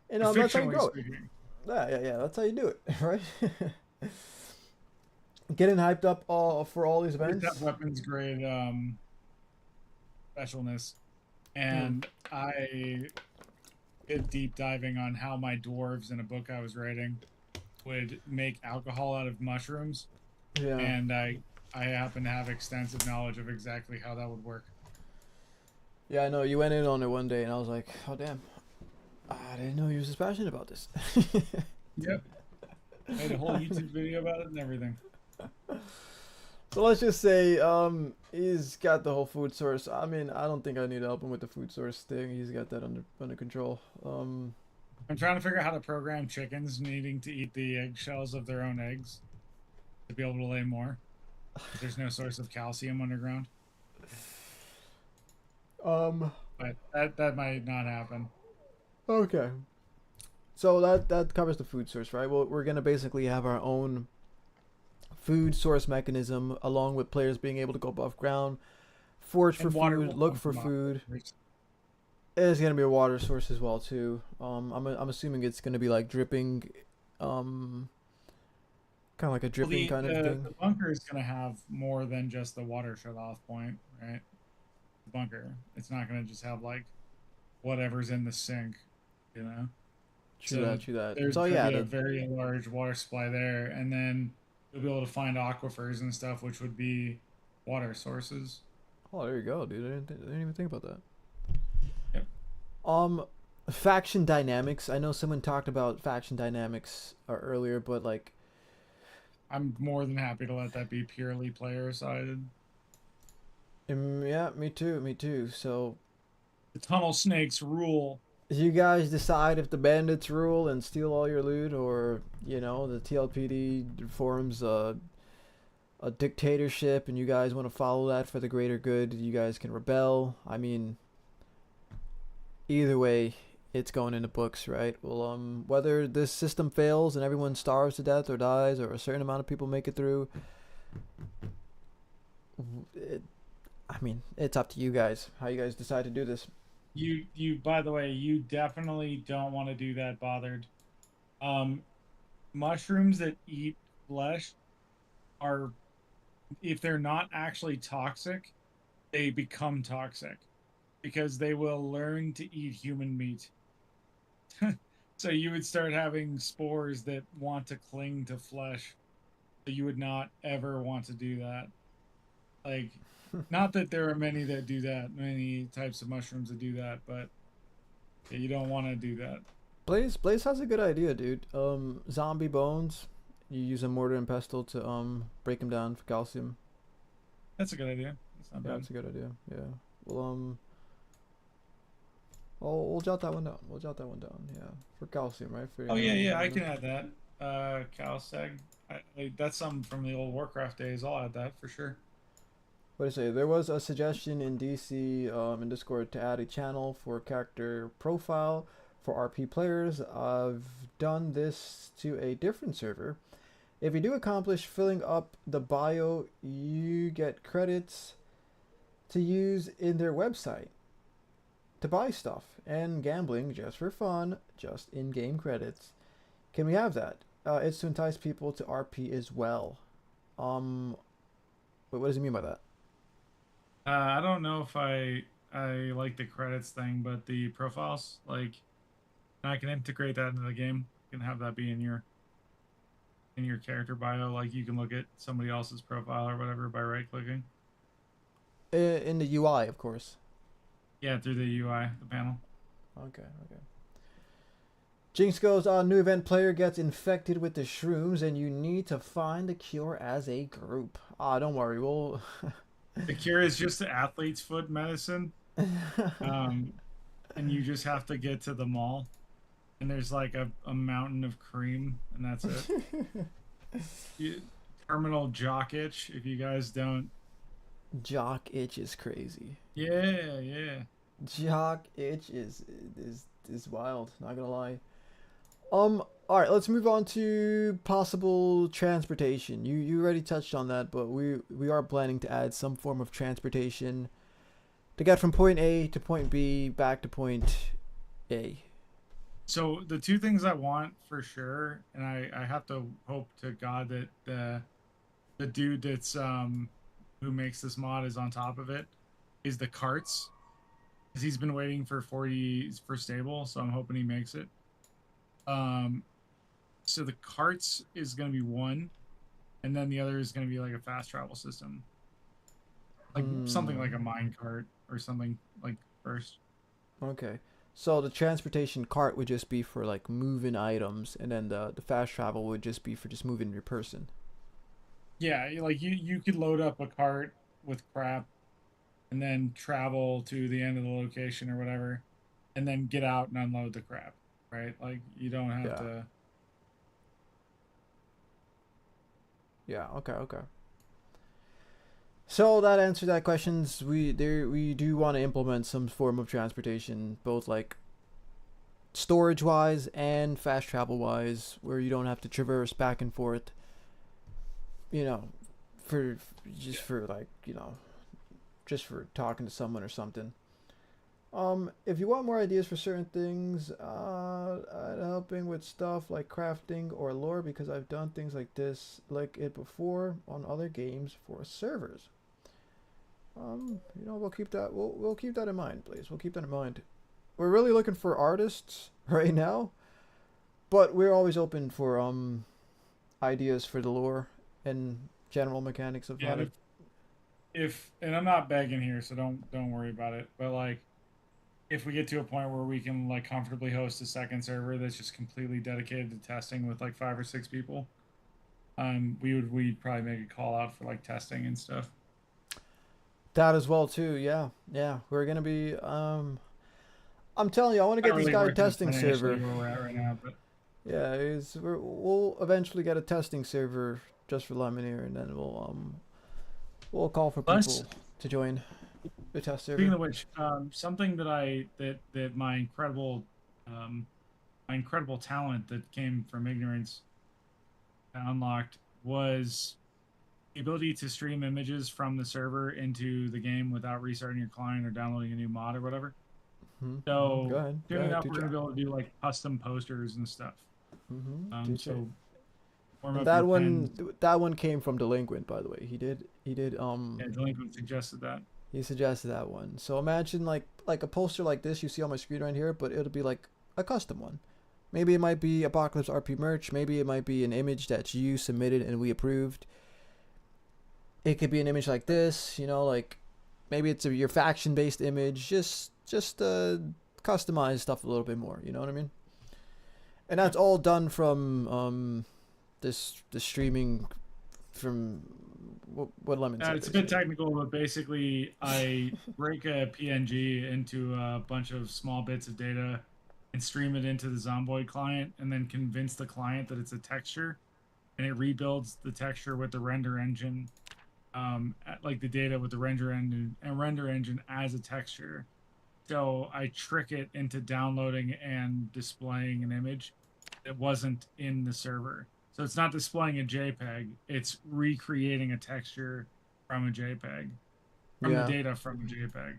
That's how you Fictionally grow it. speaking. Yeah. That's how you do it, right? Getting hyped up for all these There's events. that weapons grade specialness. Hmm. And I did deep diving on how my dwarves in a book I was writing would make alcohol out of mushrooms. Yeah. And I happen to have extensive knowledge of exactly how that would work. Yeah, I know. You went in on it one day, and I was like, oh damn, I didn't know you was this passionate about this. Yep. Made a whole YouTube video about it and everything. So let's just say, he's got the whole food source. I mean, I don't think I need to help him with the food source thing. He's got that under control. I'm trying to figure out how to program chickens needing to eat the eggshells of their own eggs to be able to lay more. There's no source of calcium underground. Um. But that might not happen. Okay. So that covers the food source, right? Well, we're gonna basically have our own food source mechanism, along with players being able to go above ground, forage for And water food, will look come for from food. aquifers. There's gonna be a water source as well too. I'm assuming it's gonna be like dripping, um, kind of like a Well, dripping kind of thing. the bunker is going to have more than just the water shut off point, right? The bunker. It's not going to just have like whatever's in the sink, you know? True So that. True that. there's So going to yeah, be a very large water supply there. And then you'll be able to find aquifers and stuff, which would be water sources. oh, there you go, dude. I didn't even think about that. Yep. Um, faction dynamics. I know someone talked about faction dynamics earlier, but like, I'm more than happy to let that be purely player sided. yeah, me too. Me too. So The tunnel snakes rule. you guys decide if the bandits rule and steal all your loot, or the TLPD forms a dictatorship, and you guys want to follow that for the greater good. You guys can rebel. I mean, either way, it's going in the books, right? Well, whether this system fails and everyone starves to death or dies, or a certain amount of people make it through, it, I mean, it's up to you guys how you guys decide to do this. You by the way, you definitely don't want to do that bothered. Um, Mushrooms that eat flesh are, if they're not actually toxic, they become toxic because they will learn to eat human meat. So you would start having spores that want to cling to flesh. So you would not ever want to do that. Like, not that there are many that do that, many types of mushrooms that do that, but yeah, you don't want to do that. Blaze has a good idea, dude. Zombie bones. You use a mortar and pestle to break them down for calcium. That's a good idea. That's not Yeah, bad. that's a good idea. Yeah. Well, we'll jot that one down. We'll jot that one down. Yeah, for calcium, right? For Oh yeah, yeah, I can add that. Calseg. That's something from the old Warcraft days. I'll add that for sure. What do I say? There was a suggestion in DC in Discord to add a channel for character profile for RP players. I've done this to a different server. If you do accomplish filling up the bio, you get credits to use in their website to buy stuff and gambling just for fun, just in-game credits. Can we have that? It's to entice people to RP as well. Wait, what does he mean by that? I don't know if I like the credits thing, but the profiles, like, I can integrate that into the game. You can have that be in your in your character bio. Like you can look at somebody else's profile or whatever by right clicking. In the UI, of course. Yeah, through the UI, the panel. Okay, okay. Jinx goes, new event player gets infected with the shrooms and you need to find the cure as a group. Don't worry, we'll... The cure is just the athlete's foot medicine. Um, and you just have to get to the mall. And there's like a mountain of cream, and that's it. Terminal jock itch, if you guys don't. Jock itch is crazy. Yeah, yeah. Jock itch is wild, not gonna lie. Alright, let's move on to possible transportation. You already touched on that, but we are planning to add some form of transportation to get from point A to point B back to point A. So the two things I want for sure, and I have to hope to God that the dude that's who makes this mod is on top of it, is the carts. Because he's been waiting for 40 for stable, so I'm hoping he makes it. So the carts is gonna be one, and then the other is gonna be like a fast travel system. Like something like a mine cart or something like first. Okay. So the transportation cart would just be for like moving items, and then the fast travel would just be for just moving your person. Yeah, like you could load up a cart with crap and then travel to the end of the location or whatever, and then get out and unload the crap, right? Like you don't have Yeah. to. Yeah. Okay. Okay. So that answered that questions. We do want to implement some form of transportation, both like storage wise and fast travel wise, where you don't have to traverse back and forth. You know, for just for like just for talking to someone or something. If you want more ideas for certain things, helping with stuff like crafting or lore, because I've done things like this, like it before on other games for servers. We'll keep that. We'll keep that in mind, please. We'll keep that in mind. We're really looking for artists right now, but we're always open for ideas for the lore and general mechanics of Yeah, modding. if and I'm not begging here, so don't worry about it. But like, if we get to a point where we can like comfortably host a second server that's just completely dedicated to testing with like 5 or 6 people, we'd probably make a call out for like testing and stuff. That as well too. Yeah, yeah. We're gonna be. I'm telling you, I want to Not get this really guy a working it testing financially server. where we're at right now, but Yeah, we'll eventually get a testing server just for Lemonade, and then we'll call for plus, people to join the test speaking server. of which, something that that my incredible talent that came from ignorance unlocked was the ability to stream images from the server into the game without restarting your client or downloading a new mod or whatever. Go So ahead. Go soon ahead. enough, Do we're gonna be able to do like custom posters and stuff. DJ. So warm And up your pens. that one came from Delinquent, by the way. He did Yeah, Delinquent suggested that. he suggested that one. So imagine like a poster like this you see on my screen right here, but it'll be like a custom one. Maybe it might be Apocalypse RP merch. Maybe it might be an image that you submitted and we approved. It could be an image like this, like maybe it's your faction based image. Just customize stuff a little bit more. You know what I mean? And that's all done from the streaming from what Lemon said. It's a bit technical, but basically, I break a PNG into a bunch of small bits of data and stream it into the Zomboid client, and then convince the client that it's a texture, and it rebuilds the texture with the render engine, like the data with the render engine as a texture. So I trick it into downloading and displaying an image that wasn't in the server. So it's not displaying a JPEG, it's recreating a texture from a JPEG, from the Yeah, data from a JPEG.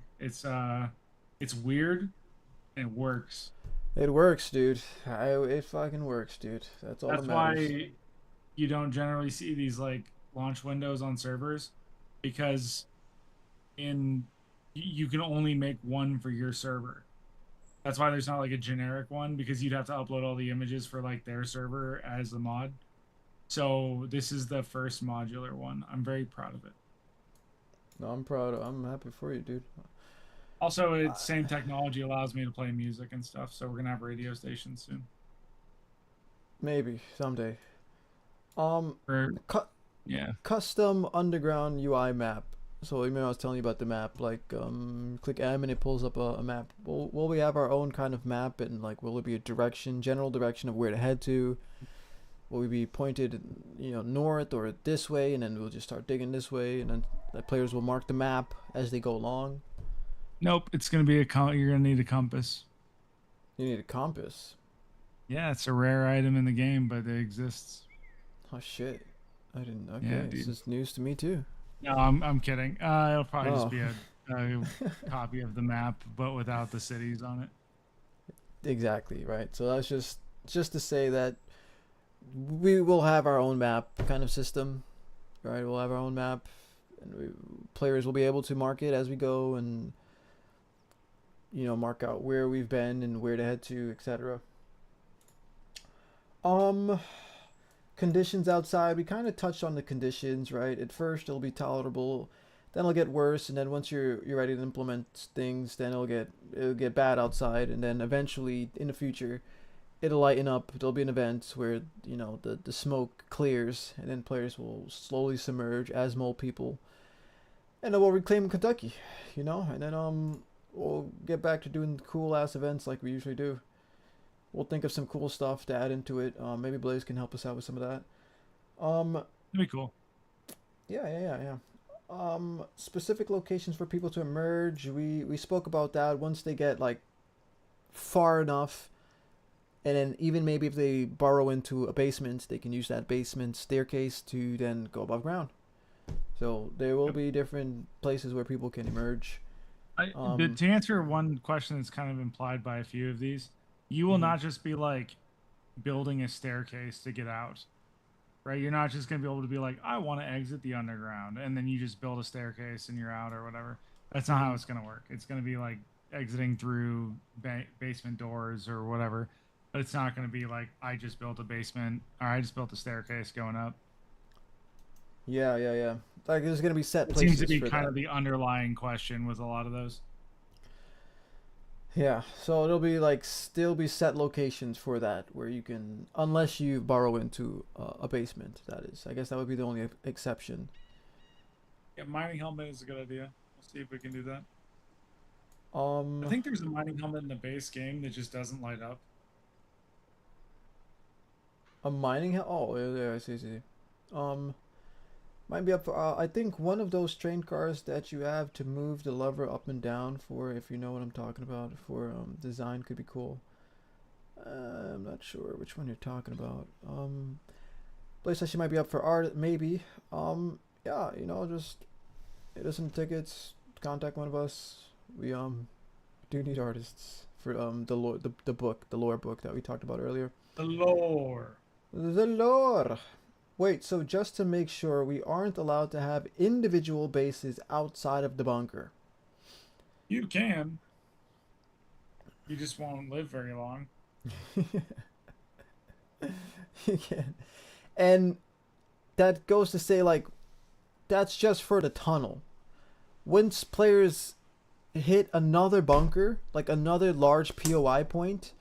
It's weird and it works. it works, dude. It fucking works, dude. That's all that That's matters. why you don't generally see these like launch windows on servers, because in you can only make one for your server. That's why there's not like a generic one, because you'd have to upload all the images for like their server as the mod. So this is the first modular one. I'm very proud of it. No, I'm proud. I'm happy for you, dude. Also, Uh, it's same technology allows me to play music and stuff. So we're gonna have radio stations soon. Maybe someday. Um, Or cu- yeah. custom underground UI map. So remember I was telling you about the map. Like, click M and it pulls up a map. Will we have our own kind of map, and like, will it be a direction, general direction of where to head to? Will we be pointed, north or this way, and then we'll just start digging this way, and then the players will mark the map as they go along. Nope. It's gonna be you're gonna need a compass. You need a compass. Yeah, it's a rare item in the game, but it exists. Oh shit! I didn't. Yeah, Okay, this dude. is news to me too. No, I'm kidding. It'll probably just Oh, be a copy of the map, but without the cities on it. exactly right. So that's just to say that we will have our own map kind of system, right? We'll have our own map, and players will be able to mark it as we go, and mark out where we've been and where to head to, etc. Um, conditions outside. We kind of touched on the conditions, right? At first, it'll be tolerable, then it'll get worse, and then once you're ready to implement things, then it'll get bad outside, and then eventually in the future it'll lighten up. There'll be an event where the smoke clears, and then players will slowly submerge as mole people, and then we'll reclaim Kentucky, and then we'll get back to doing cool ass events like we usually do. We'll think of some cool stuff to add into it. Maybe Blaze can help us out with some of that. Um, That'd be cool. yeah, yeah, yeah, yeah. Specific locations for people to emerge. We spoke about that. Once they get like far enough, and then even maybe if they burrow into a basement, they can use that basement staircase to then go above ground. So there will Yep. be different places where people can emerge. But Um, to answer one question that's kind of implied by a few of these, you will mhm. not just be like building a staircase to get out, right? You're not just going to be able to be like, I want to exit the underground, and then you just build a staircase and you're out or whatever. That's not how Mhm. it's going to work. It's going to be like exiting through basement doors or whatever. But it's not going to be like, I just built a basement or I just built a staircase going up. Yeah, yeah, yeah. Like there's gonna be set It seems to places be for kind that. of the underlying question with a lot of those. Yeah, so it'll be like still be set locations for that where you can, unless you burrow into a basement. That is, I guess that would be the only exception. Yeah, mining helmet is a good idea. We'll see if we can do that. I Um, think there's a mining helmet in the base game that just doesn't light up. a mining. Oh, yeah, yeah, I see, I see. Um, might be up for. I think one of those train cars that you have to move the lever up and down for, if you know what I'm talking about, for design could be cool. I'm not sure which one you're talking about. PlayStation might be up for art, maybe. Yeah, just hit us some tickets. Contact one of us. We do need artists for the book, the lore book that we talked about earlier. The lore. The lore. Wait, so just to make sure, we aren't allowed to have individual bases outside of the bunker. You can. You just won't live very long. You can, and that goes to say like that's just for the tunnel. Once players hit another bunker, like another large POI point,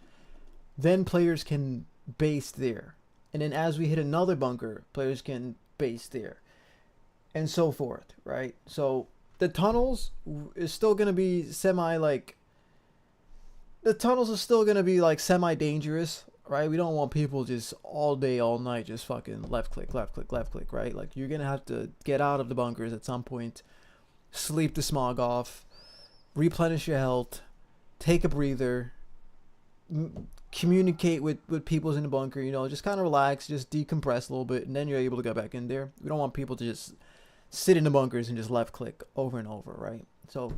then players can base there. And then as we hit another bunker, players can base there. And so forth, right? So the tunnels is still going to be semi like the tunnels are still going to be like semi dangerous, right? We don't want people just all day all night just fucking left click, left click, left click, right? Like you're going to have to get out of the bunkers at some point, sleep the smog off, replenish your health, take a breather, communicate with people in the bunker, just kind of relax, just decompress a little bit, and then you're able to go back in there. We don't want people to just sit in the bunkers and just left click over and over, right? So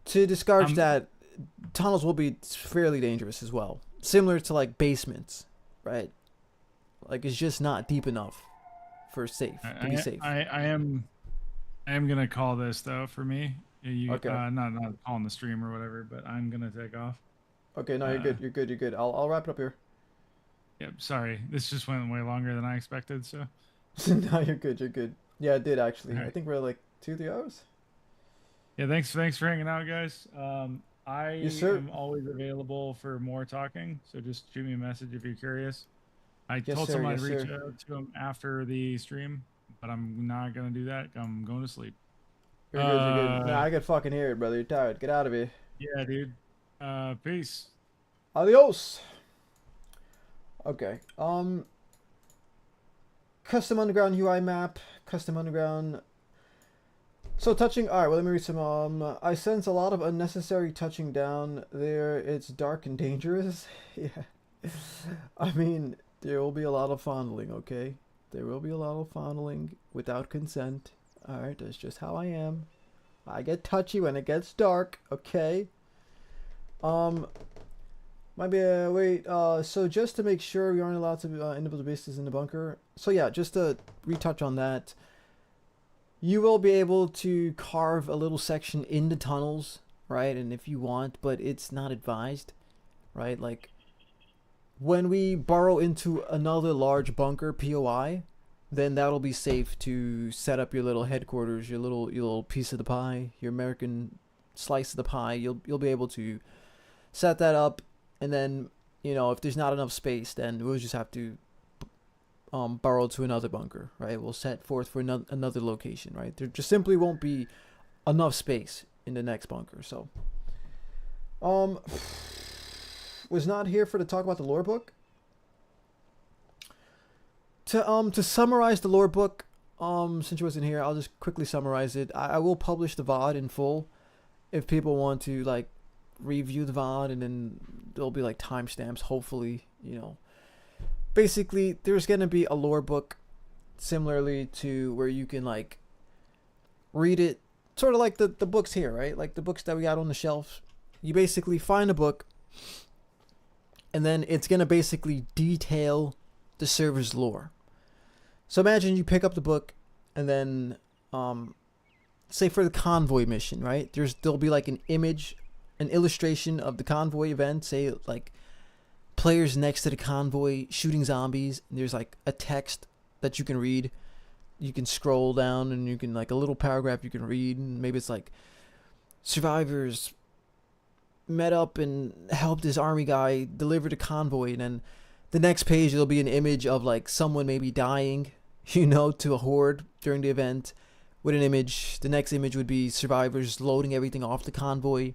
to discourage Um, that, tunnels will be fairly dangerous as well, similar to like basements, right? Like it's just not deep enough for safe to be safe. I am gonna call this though for me. You Okay. not calling the stream or whatever, but I'm gonna take off. Okay, no, you're Uh, good. You're good. You're good. I'll wrap it up here. Yep. Sorry, this just went way longer than I expected. So, No, you're good. You're good. Yeah, it did actually. all I right. think we're like 2, 3 hours. Yeah. Thanks for hanging out, guys. Yes, I sir. am always available for more talking. So just shoot me a message if you're curious. I Yes, told sir. someone I'd Yes, reach sir. out to him after the stream, but I'm not gonna do that. I'm going to sleep. You're good. You're good. Nah, Uh, I could fucking hear it, brother. You're tired. Get out of here. yeah, dude. Peace. Adios. Okay. Custom underground UI map. Custom underground. So touching. All right. Well, let me read some. I sense a lot of unnecessary touching down there. It's dark and dangerous. Yeah. I mean, there will be a lot of fondling. Okay. There will be a lot of fondling without consent. All right. That's just how I am. I get touchy when it gets dark. Okay. Um. Might be wait. So just to make sure we aren't allowed to individual bases in the bunker. So yeah, just to retouch on that, you will be able to carve a little section in the tunnels, right? And if you want, but it's not advised, right? Like when we burrow into another large bunker POI, then that'll be safe to set up your little headquarters, your little piece of the pie, your American slice of the pie. You'll be able to set that up, and then if there's not enough space, then we'll just have to burrow to another bunker, right? We'll set forth for another location, right? There just simply won't be enough space in the next bunker. So um was not here for to talk about the lore book. To summarize the lore book, since you wasn't here, I'll just quickly summarize it. I will publish the VOD in full if people want to like review the VOD, and then there'll be like timestamps, hopefully. Basically there's gonna be a lore book similarly to where you can like read it, sort of like the books here, right? Like the books that we got on the shelf. You basically find a book, and then it's gonna basically detail the server's lore. So imagine you pick up the book, and then say for the convoy mission, right? There'll be like an image, an illustration of the convoy event, say like players next to the convoy shooting zombies, and there's like a text that you can read. You can scroll down, and you can like a little paragraph you can read, and maybe it's like survivors met up and helped this army guy deliver the convoy, and then the next page there'll be an image of like someone maybe dying, to a horde during the event, with an image. The next image would be survivors loading everything off the convoy.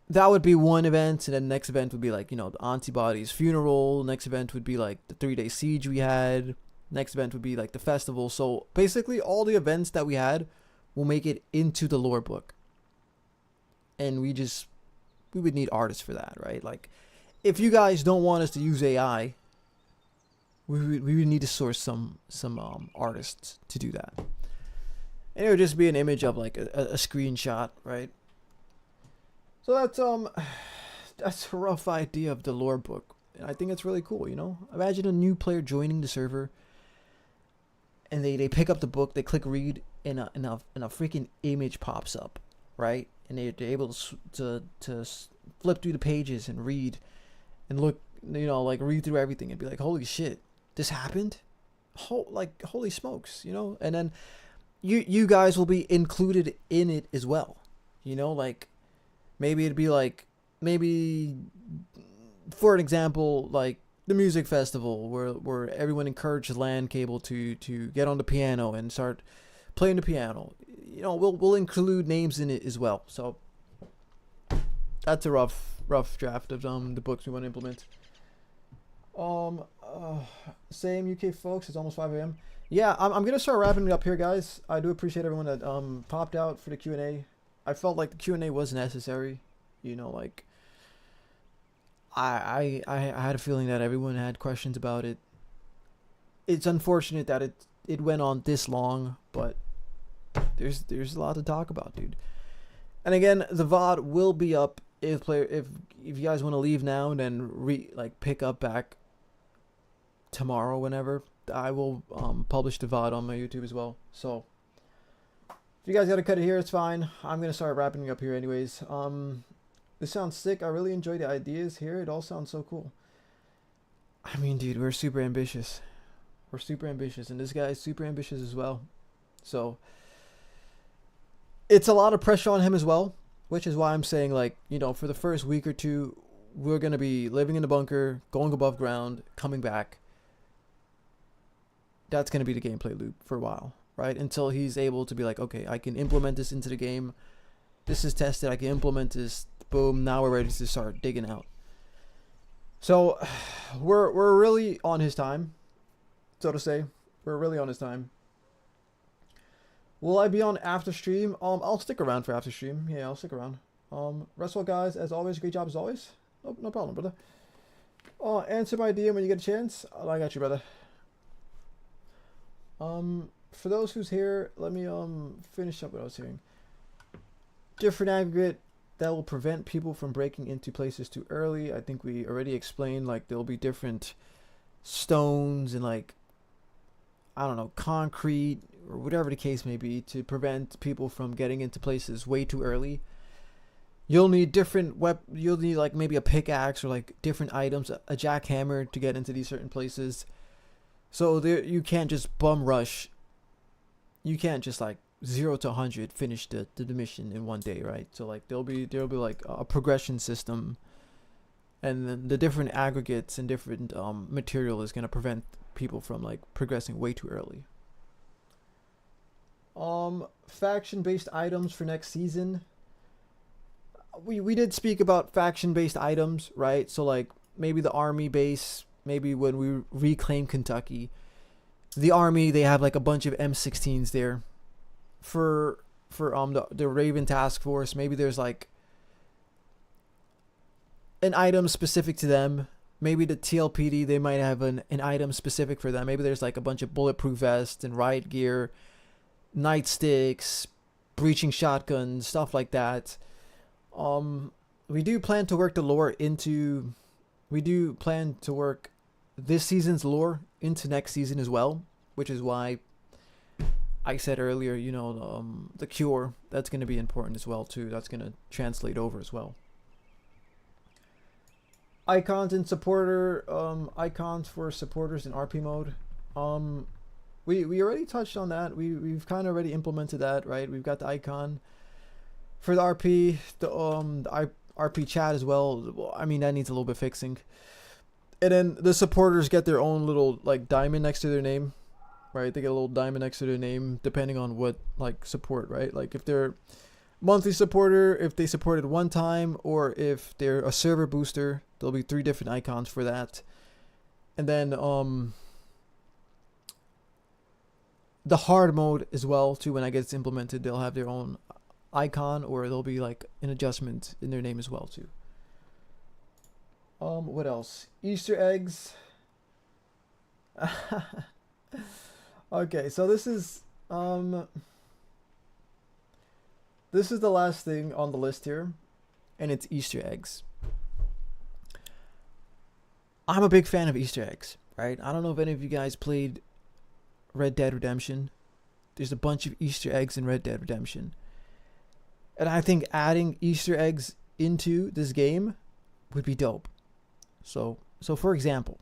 That would be one event, and then the next event would be like, the Antibodies funeral. Next event would be like the 3-day siege we had. Next event would be like the festival. So basically all the events that we had will make it into the lore book. And we would need artists for that, right? Like if you guys don't want us to use AI, we would need to source some artists to do that. And it would just be an image of like a screenshot, right? So that's a rough idea of the lore book. And I think it's really cool, Imagine a new player joining the server, and they pick up the book, they click read, and a freaking image pops up, right? And they're able to flip through the pages and read and look, like read through everything and be like, holy shit, this happened? Holy smokes, And then you guys will be included in it as well, like maybe it'd be like, for an example, like the music festival where everyone encouraged LAN cable to get on the piano and start playing the piano. We'll include names in it as well. So that's a rough draft of the books we want to implement. Same UK folks. It's almost 5 a.m. Yeah, I'm gonna start wrapping it up here, guys. I do appreciate everyone that popped out for the Q&A. I felt like the Q&A was necessary. Like I had a feeling that everyone had questions about it. It's unfortunate that it went on this long, but there's a lot to talk about, dude. And again, the VOD will be up if you guys want to leave now and then pick up back tomorrow whenever. I will publish the VOD on my YouTube as well. So if you guys gotta cut it here, it's fine. I'm gonna start wrapping it up here anyways. This sounds sick. I really enjoy the ideas here. It all sounds so cool. I mean, dude, we're super ambitious. We're super ambitious, and this guy's super ambitious as well. So it's a lot of pressure on him as well, which is why I'm saying, like, you know, for the first week or two, we're gonna be living in the bunker, going above ground, coming back. That's gonna be the gameplay loop for a while, right? Until he's able to be like, okay, I can implement this into the game. This is tested. I can implement this. Boom. Now we're ready to start digging out. So we're really on his time, so to say. We're really on his time. Will I be on after stream? I'll stick around for after stream. Yeah, I'll stick around. Rest well, guys. As always, great job as always. No problem, brother. Answer my DM when you get a chance. I got you, brother. For those who's here, let me finish up what I was hearing. Different aggregate that will prevent people from breaking into places too early. I think we already explained, like, there'll be different stones and, like, I don't know, concrete or whatever the case may be to prevent people from getting into places way too early. You'll need different you'll need, like, maybe a pickaxe or, like, different items, a jackhammer to get into these certain places. So there, you can't just bum rush. You can't just, like, 0 to 100 finish the mission in one day, right? So, like, there'll be like a progression system, and then the different aggregates and different material is gonna prevent people from, like, progressing way too early. Faction based items for next season. We did speak about faction based items, right? So, like, maybe the army base, maybe when we reclaim Kentucky, the army, they have, like, a bunch of M16s there. For the Raven Task Force, maybe there's, like, an item specific to them. Maybe the TLPD, they might have an item specific for them. Maybe there's, like, a bunch of bulletproof vests and riot gear, nightsticks, breaching shotguns, stuff like that. We do plan to work the lore into... We do plan to work this season's lore into next season as well, which is why I said earlier, you know, the cure, that's going to be important as well too. That's going to translate over as well. Icons and supporter, icons for supporters in RP mode. We already touched on that. We've kind of already implemented that, right? We've got the icon for the RP, the RP chat as well. I mean, that needs a little bit fixing. And then the supporters get their own little, like, diamond next to their name. Right, they get a little diamond next to their name depending on what, like, support, right? Like, if they're monthly supporter, if they supported one time, or if they're a server booster, there'll be 3 different icons for that. And then the hard mode as well too, when that gets implemented, they'll have their own icon, or there'll be, like, an adjustment in their name as well too. What else? Easter eggs. Okay, so this is the last thing on the list here, and it's Easter eggs. I'm a big fan of Easter eggs, right? I don't know if any of you guys played Red Dead Redemption. There's a bunch of Easter eggs in Red Dead Redemption. And I think adding Easter eggs into this game would be dope. So for example,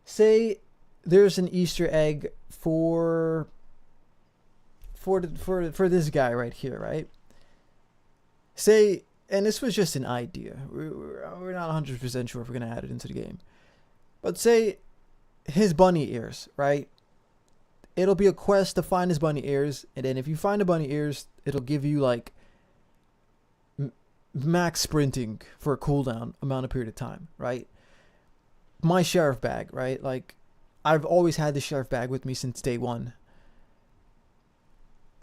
say there's an Easter egg for this guy right here, right? Say, and this was just an idea. We're not 100% sure if we're going to add it into the game. But say his bunny ears, right? It'll be a quest to find his bunny ears. And then if you find the bunny ears, it'll give you, like, max sprinting for a cooldown amount of period of time, right? My sheriff bag, right? Like, I've always had the sheriff bag with me since day one.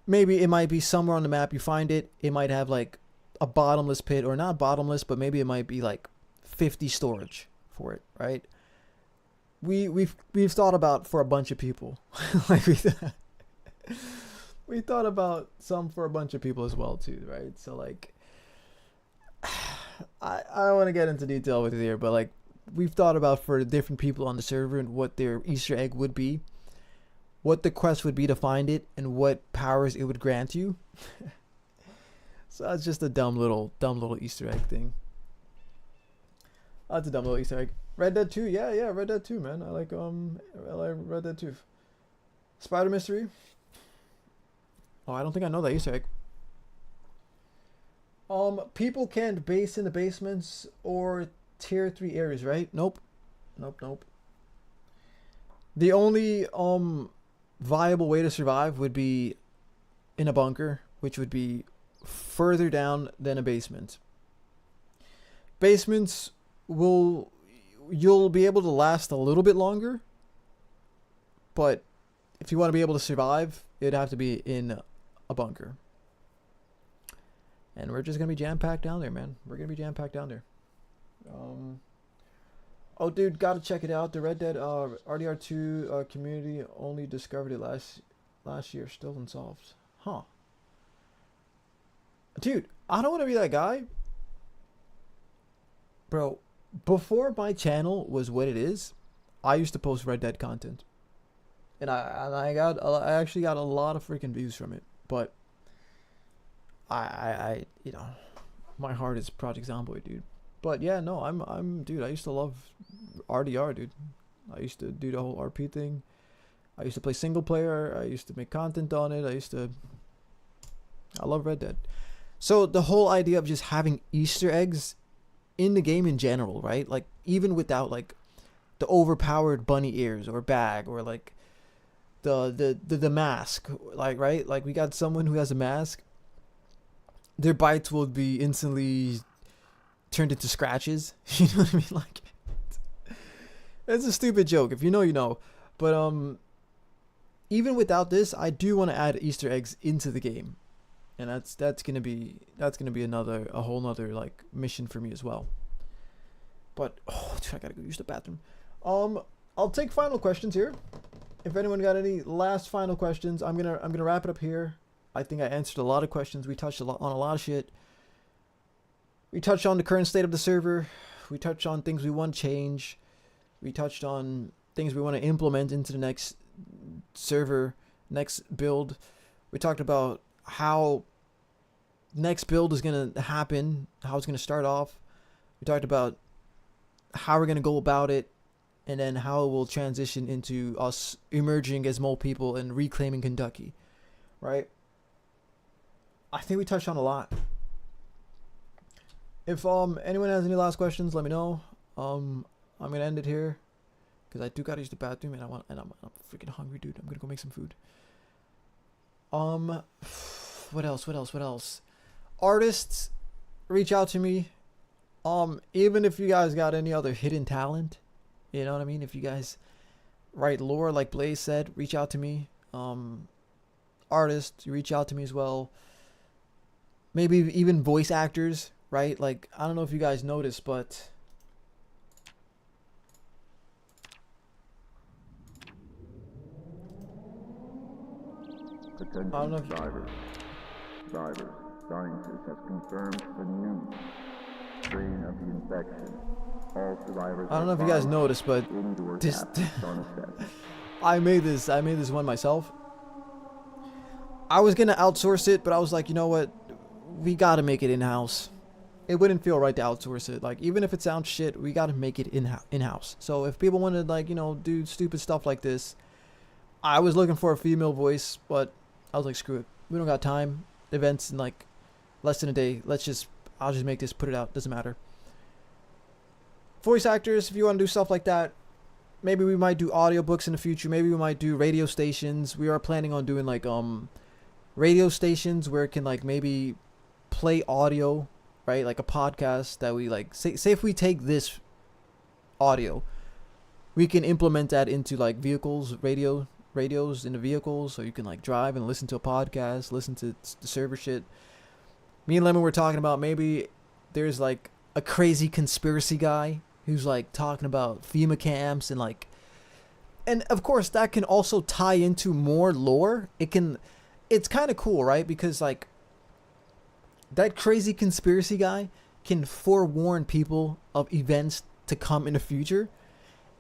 Maybe it might be somewhere on the map you find it. It might have, like, a bottomless pit, or not bottomless, but maybe it might be, like, 50 storage for it, right? We've thought about for a bunch of people. Like, we thought about some for a bunch of people as well too, right? So, like, I don't want to get into detail with it here, but, like, we've thought about for the different people on the server and what their Easter egg would be, what the quest would be to find it, and what powers it would grant you. So that's just a dumb little Easter egg thing. That's a dumb little Easter egg. Red Dead 2, yeah, Red Dead 2, man. I like Red Dead 2. Spider Mystery. Oh, I don't think I know that Easter egg. People can't base in the basements or tier 3 areas, right? Nope. Nope. The only viable way to survive would be in a bunker, which would be further down than a basement. Basements you'll be able to last a little bit longer, but if you want to be able to survive, it'd have to be in a bunker. And we're just gonna be jam packed down there, man. We're gonna be jam packed down there. Oh, dude, gotta check it out. The Red Dead RDR2 community only discovered it last year, still unsolved. Huh? Dude, I don't want to be that guy, bro. Before my channel was what it is, I used to post Red Dead content, and I actually got a lot of freaking views from it. But I my heart is Project Zomboid, dude. But yeah, no, dude. I used to love RDR, dude. I used to do the whole RP thing. I used to play single player. I used to make content on it. I love Red Dead. So the whole idea of just having Easter eggs in the game in general, right? Like even without like the overpowered bunny ears or bag or like the mask, like right? Like we got someone who has a mask. Their bites will be instantly turned into scratches. You know what I mean? Like it's a stupid joke. If you know, you know. But even without this, I do want to add Easter eggs into the game. And that's gonna be a whole nother like mission for me as well. But oh, dude, I gotta go use the bathroom. I'll take final questions here. If anyone got any last final questions, I'm gonna wrap it up here. I think I answered a lot of questions. We touched on a lot of shit. We touched on the current state of the server. We touched on things we want to change. We touched on things we want to implement into the next server, next build. We talked about how next build is going to happen, how it's going to start off. We talked about how we're going to go about it, and then how it will transition into us emerging as mole people and reclaiming Kentucky, right? I think we touched on a lot. If anyone has any last questions, let me know. I'm gonna end it here because I do gotta use the bathroom and I'm freaking hungry, dude. I'm gonna go make some food. What else? Artists, reach out to me. Even if you guys got any other hidden talent, you know what I mean? If you guys write lore like Blaze said, reach out to me. Artists, you reach out to me as well. Maybe even voice actors, right? Like, I don't know if you guys noticed, but Attention divers. Scientists have confirmed the new strain of the infection. All survivors. I don't know if you guys noticed, but this I made this one myself. I was gonna outsource it, but I was like, you know what? We gotta make it in-house. It wouldn't feel right to outsource it. Like, even if it sounds shit, we gotta make it in-house. So if people want to, like, you know, do stupid stuff like this, I was looking for a female voice, but I was like, screw it. We don't got time. Events in like less than a day. I'll just make this, put it out. Doesn't matter. Voice actors, if you want to do stuff like that, maybe we might do audiobooks in the future. Maybe we might do radio stations. We are planning on doing like radio stations where it can like maybe play audio, right? Like a podcast that we like say if we take this audio, we can implement that into like vehicles, radios in the vehicles, so you can like drive and listen to a podcast, listen to the server shit. Me and Lemon were talking about maybe there's like a crazy conspiracy guy who's like talking about FEMA camps and like, and of course that can also tie into more lore. It's kind of cool, right? Because like that crazy conspiracy guy can forewarn people of events to come in the future.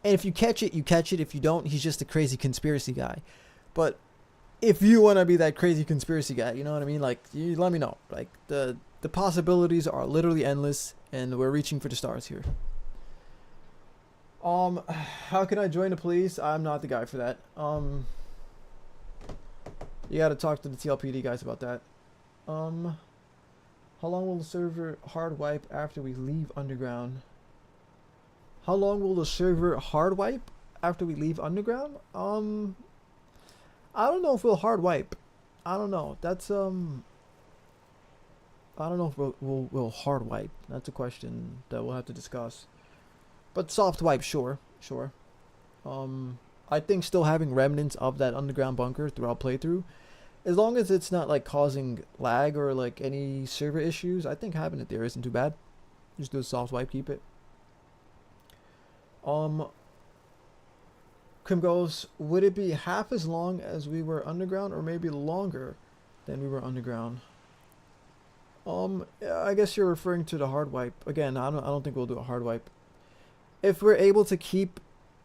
And if you catch it, you catch it. If you don't, he's just a crazy conspiracy guy. But if you want to be that crazy conspiracy guy, you know what I mean? Like, you let me know. Like, the possibilities are literally endless, and we're reaching for the stars here. How can I join the police? I'm not the guy for that. You gotta talk to the TLPD guys about that. How long will the server hard wipe after we leave underground? How long will the server hard wipe after we leave underground? I don't know if we'll hard wipe. I don't know. That's I don't know if we'll hard wipe. That's a question that we'll have to discuss. But soft wipe, sure. I think still having remnants of that underground bunker throughout playthrough, as long as it's not like causing lag or like any server issues, I think having it there isn't too bad. Just do a soft wipe, keep it. Kim goes, would it be half as long as we were underground or maybe longer than we were underground? I guess you're referring to the hard wipe. Again, I don't think we'll do a hard wipe. If we're able to keep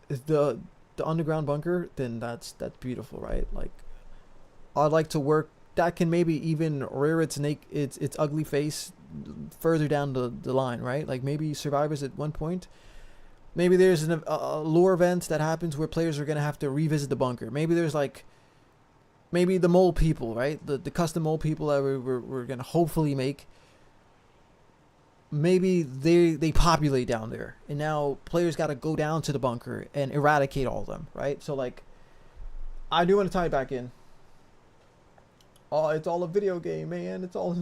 the underground bunker, then that's beautiful, right? Like, I'd like to work that can maybe even rear its ugly face further down the line, right? Like maybe survivors at one point, maybe there's a lore event that happens where players are gonna have to revisit the bunker. Maybe there's like, maybe the mole people, right? The custom mole people that we're gonna hopefully make. Maybe they populate down there, and now players got to go down to the bunker and eradicate all of them, right? So like, I do want to tie it back in. Oh, it's all a video game, man. It's all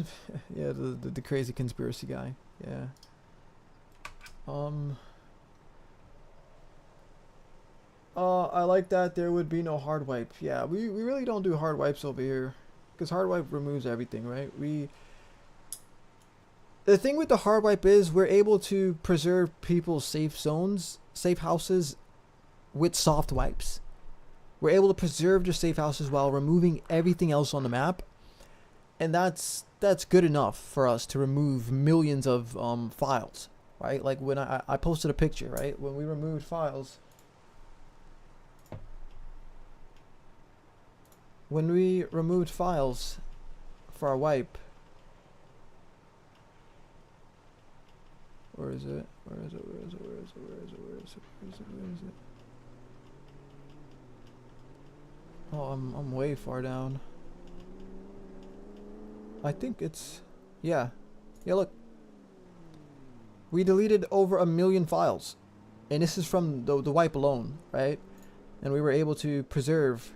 yeah, the crazy conspiracy guy. Yeah. I like that there would be no hard wipe. Yeah, we really don't do hard wipes over here, because hard wipe removes everything, right? The thing with the hard wipe is we're able to preserve people's safe zones, safe houses, with soft wipes. We're able to preserve their safe houses while removing everything else on the map, and that's good enough for us to remove millions of files, right? Like when I posted a picture, right? When we removed files, for our wipe. Where is it? Where is it? Oh, I'm way far down. I think it's, yeah, look. We deleted over 1 million files, and this is from the wipe alone, right? And we were able to preserve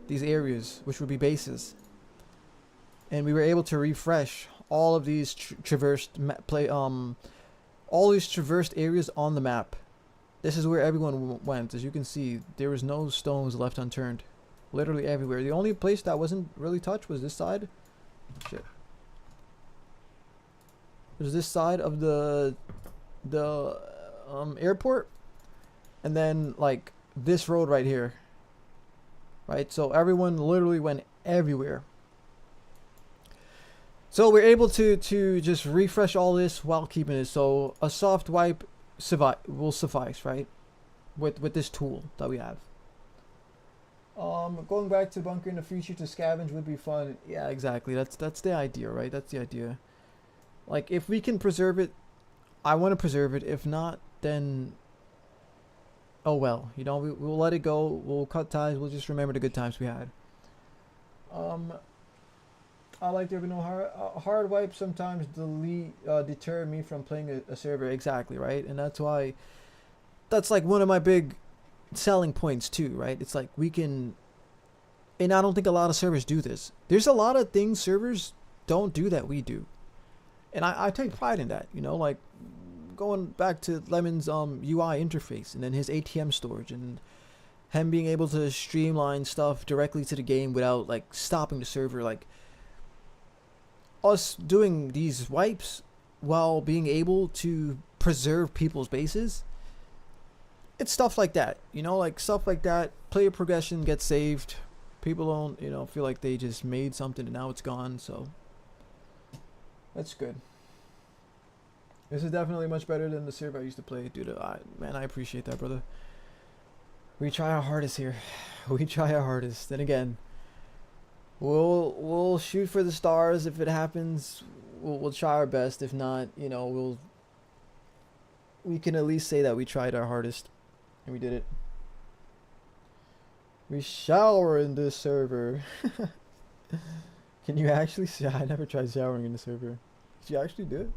these areas, which would be bases, and we were able to refresh all of these all these traversed areas on the map. This is where everyone went. As you can see, there was no stones left unturned. Literally everywhere. The only place that wasn't really touched was this side. Shit. There's this side of the airport, and then like this road right here. Right? So everyone literally went everywhere. So we're able to just refresh all this while keeping it. So a soft wipe will suffice, right? With this tool that we have. Going back to bunker in the future to scavenge would be fun. Yeah, exactly. That's the idea, right? That's the idea. Like if we can preserve it, I want to preserve it. If not, then oh well. You know, we'll let it go. We'll cut ties. We'll just remember the good times we had. I like there be no hard wipe sometimes deter me from playing a server. Exactly, right? And that's why that's like one of my big selling points too, right? It's like we can, and I don't think a lot of servers do this. There's a lot of things servers don't do that we do, and I take pride in that, you know, like going back to Lemon's UI interface, and then his ATM storage, and him being able to streamline stuff directly to the game without like stopping the server. Like us doing these wipes while being able to preserve people's bases, it's stuff like that, you know, like stuff like that. Player progression gets saved. People don't, you know, feel like they just made something and now it's gone. So that's good. This is definitely much better than the server I used to play, dude. Man, I appreciate that, brother. We try our hardest here. We try our hardest. Then again, we'll shoot for the stars. If it happens, we'll try our best. If not, you know, we can at least say that we tried our hardest and we did it. We shower in this server. Can you actually see? I never tried showering in the server. Did you actually do it?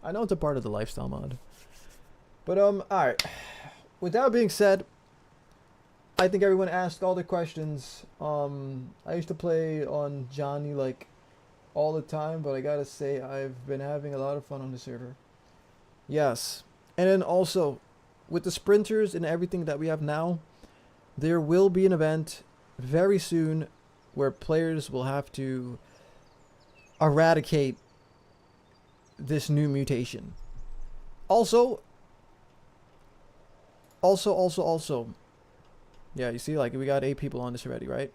I know it's a part of the lifestyle mod. But alright. With that being said, I think everyone asked all the questions. I used to play on Johnny like all the time, but I gotta say I've been having a lot of fun on the server. Yes. And then also, with the sprinters and everything that we have now, there will be an event very soon where players will have to eradicate this new mutation. Also, yeah, you see, like, we got 8 people on this already, right?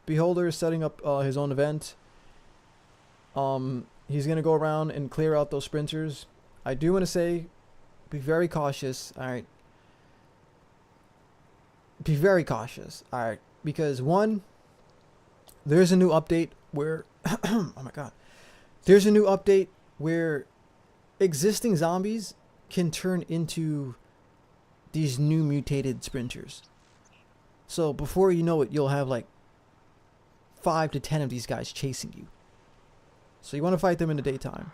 Beholder is setting up his own event. He's gonna go around and clear out those sprinters. I do want to say, be very cautious. All right, be very cautious. All right, because one, there's a new update where, oh my god, there's a new update where existing zombies can turn into these new mutated sprinters. So before you know it, you'll have like 5 to 10 of these guys chasing you. So you want to fight them in the daytime,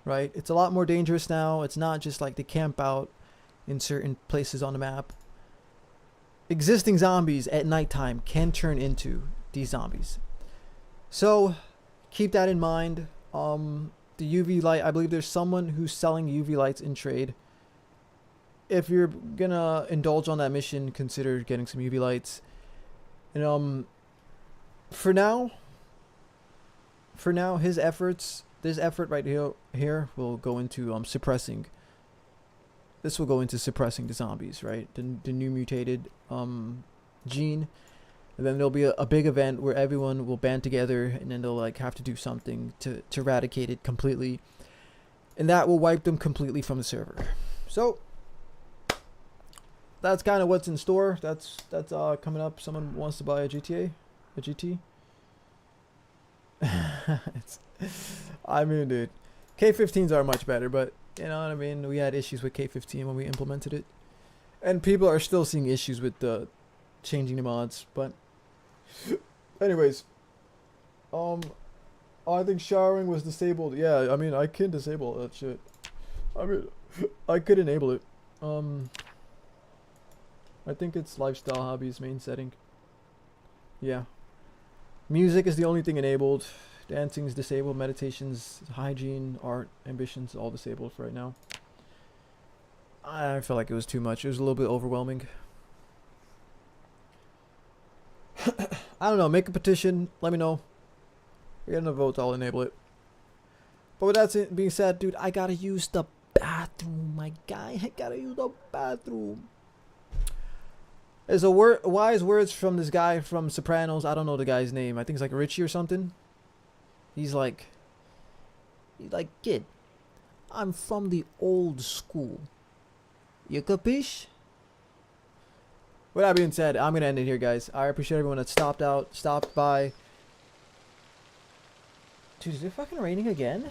right? It's a lot more dangerous now. It's not just like they camp out in certain places on the map. Existing zombies at nighttime can turn into these zombies. So keep that in mind. The UV light, I believe there's someone who's selling UV lights in trade. If you're gonna indulge on that mission, consider getting some UV lights. And for now, his efforts, this effort right here will go into suppressing. This will go into suppressing the zombies, right? The new mutated gene. And then there'll be a big event where everyone will band together, and then they'll like have to do something to eradicate it completely, and that will wipe them completely from the server. So that's kind of what's in store. That's coming up. Someone wants to buy a GTA, a GT. I mean, dude, K15s are much better, but you know what I mean. We had issues with K15 when we implemented it, and people are still seeing issues with the changing the mods. But anyways, I think showering was disabled. Yeah, I mean, I can disable that shit. I mean, I could enable it. I think it's lifestyle hobbies main setting. Yeah. Music is the only thing enabled. Dancing is disabled. Meditations, hygiene, art, ambitions, all disabled for right now. I felt like it was too much. It was a little bit overwhelming. I don't know. Make a petition. Let me know. We're getting a vote. I'll enable it. But with that being said, dude, I gotta use the bathroom, my guy. I gotta use the bathroom. There's a wise words from this guy from Sopranos. I don't know the guy's name. I think it's like Richie or something. He's like, kid, I'm from the old school. You capiche? With that being said, I'm gonna end it here, guys. I appreciate everyone that stopped by. Dude, is it fucking raining again?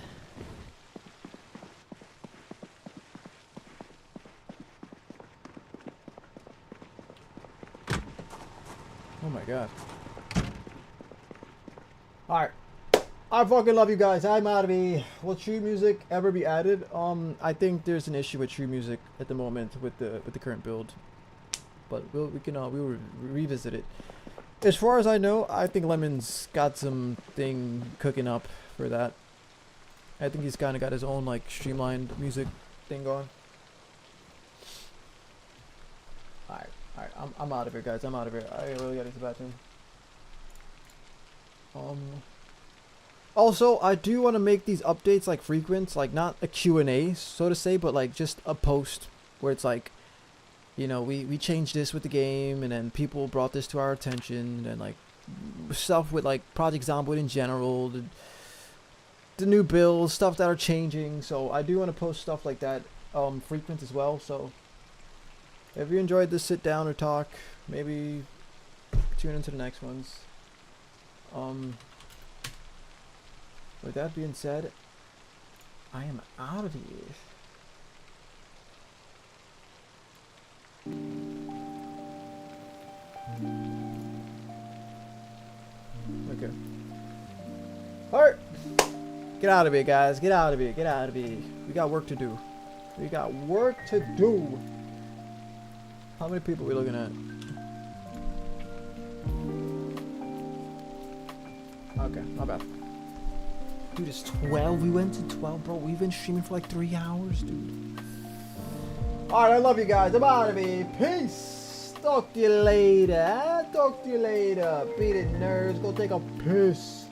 Oh my god. Alright. I fucking love you guys. I'm out of here. Will true music ever be added? I think there's an issue with true music at the moment with the current build. But we'll revisit it. As far as I know, I think Lemon's got some thing cooking up for that. I think he's kind of got his own like streamlined music thing going. Alright, I'm out of here, guys. I'm out of here. I really gotta use the bathroom. Also, I do want to make these updates like frequent, like not a Q&A, so to say, but like just a post where it's like, you know, we changed this with the game, and then people brought this to our attention, and like stuff with like Project Zomboid in general, the new builds, stuff that are changing. So I do want to post stuff like that frequent as well. So if you enjoyed this sit down or talk, maybe tune into the next ones. With that being said, I am out of here. Get out of here, guys. Get out of here. Get out of here. We got work to do. We got work to do. How many people are we looking at? Okay, not bad. Dude, it's 12. We went to 12, bro. We've been streaming for like 3 hours, dude. Alright, I love you guys. I'm out of here. Peace. Talk to you later. Talk to you later. Beat it, nerds. Go take a piss.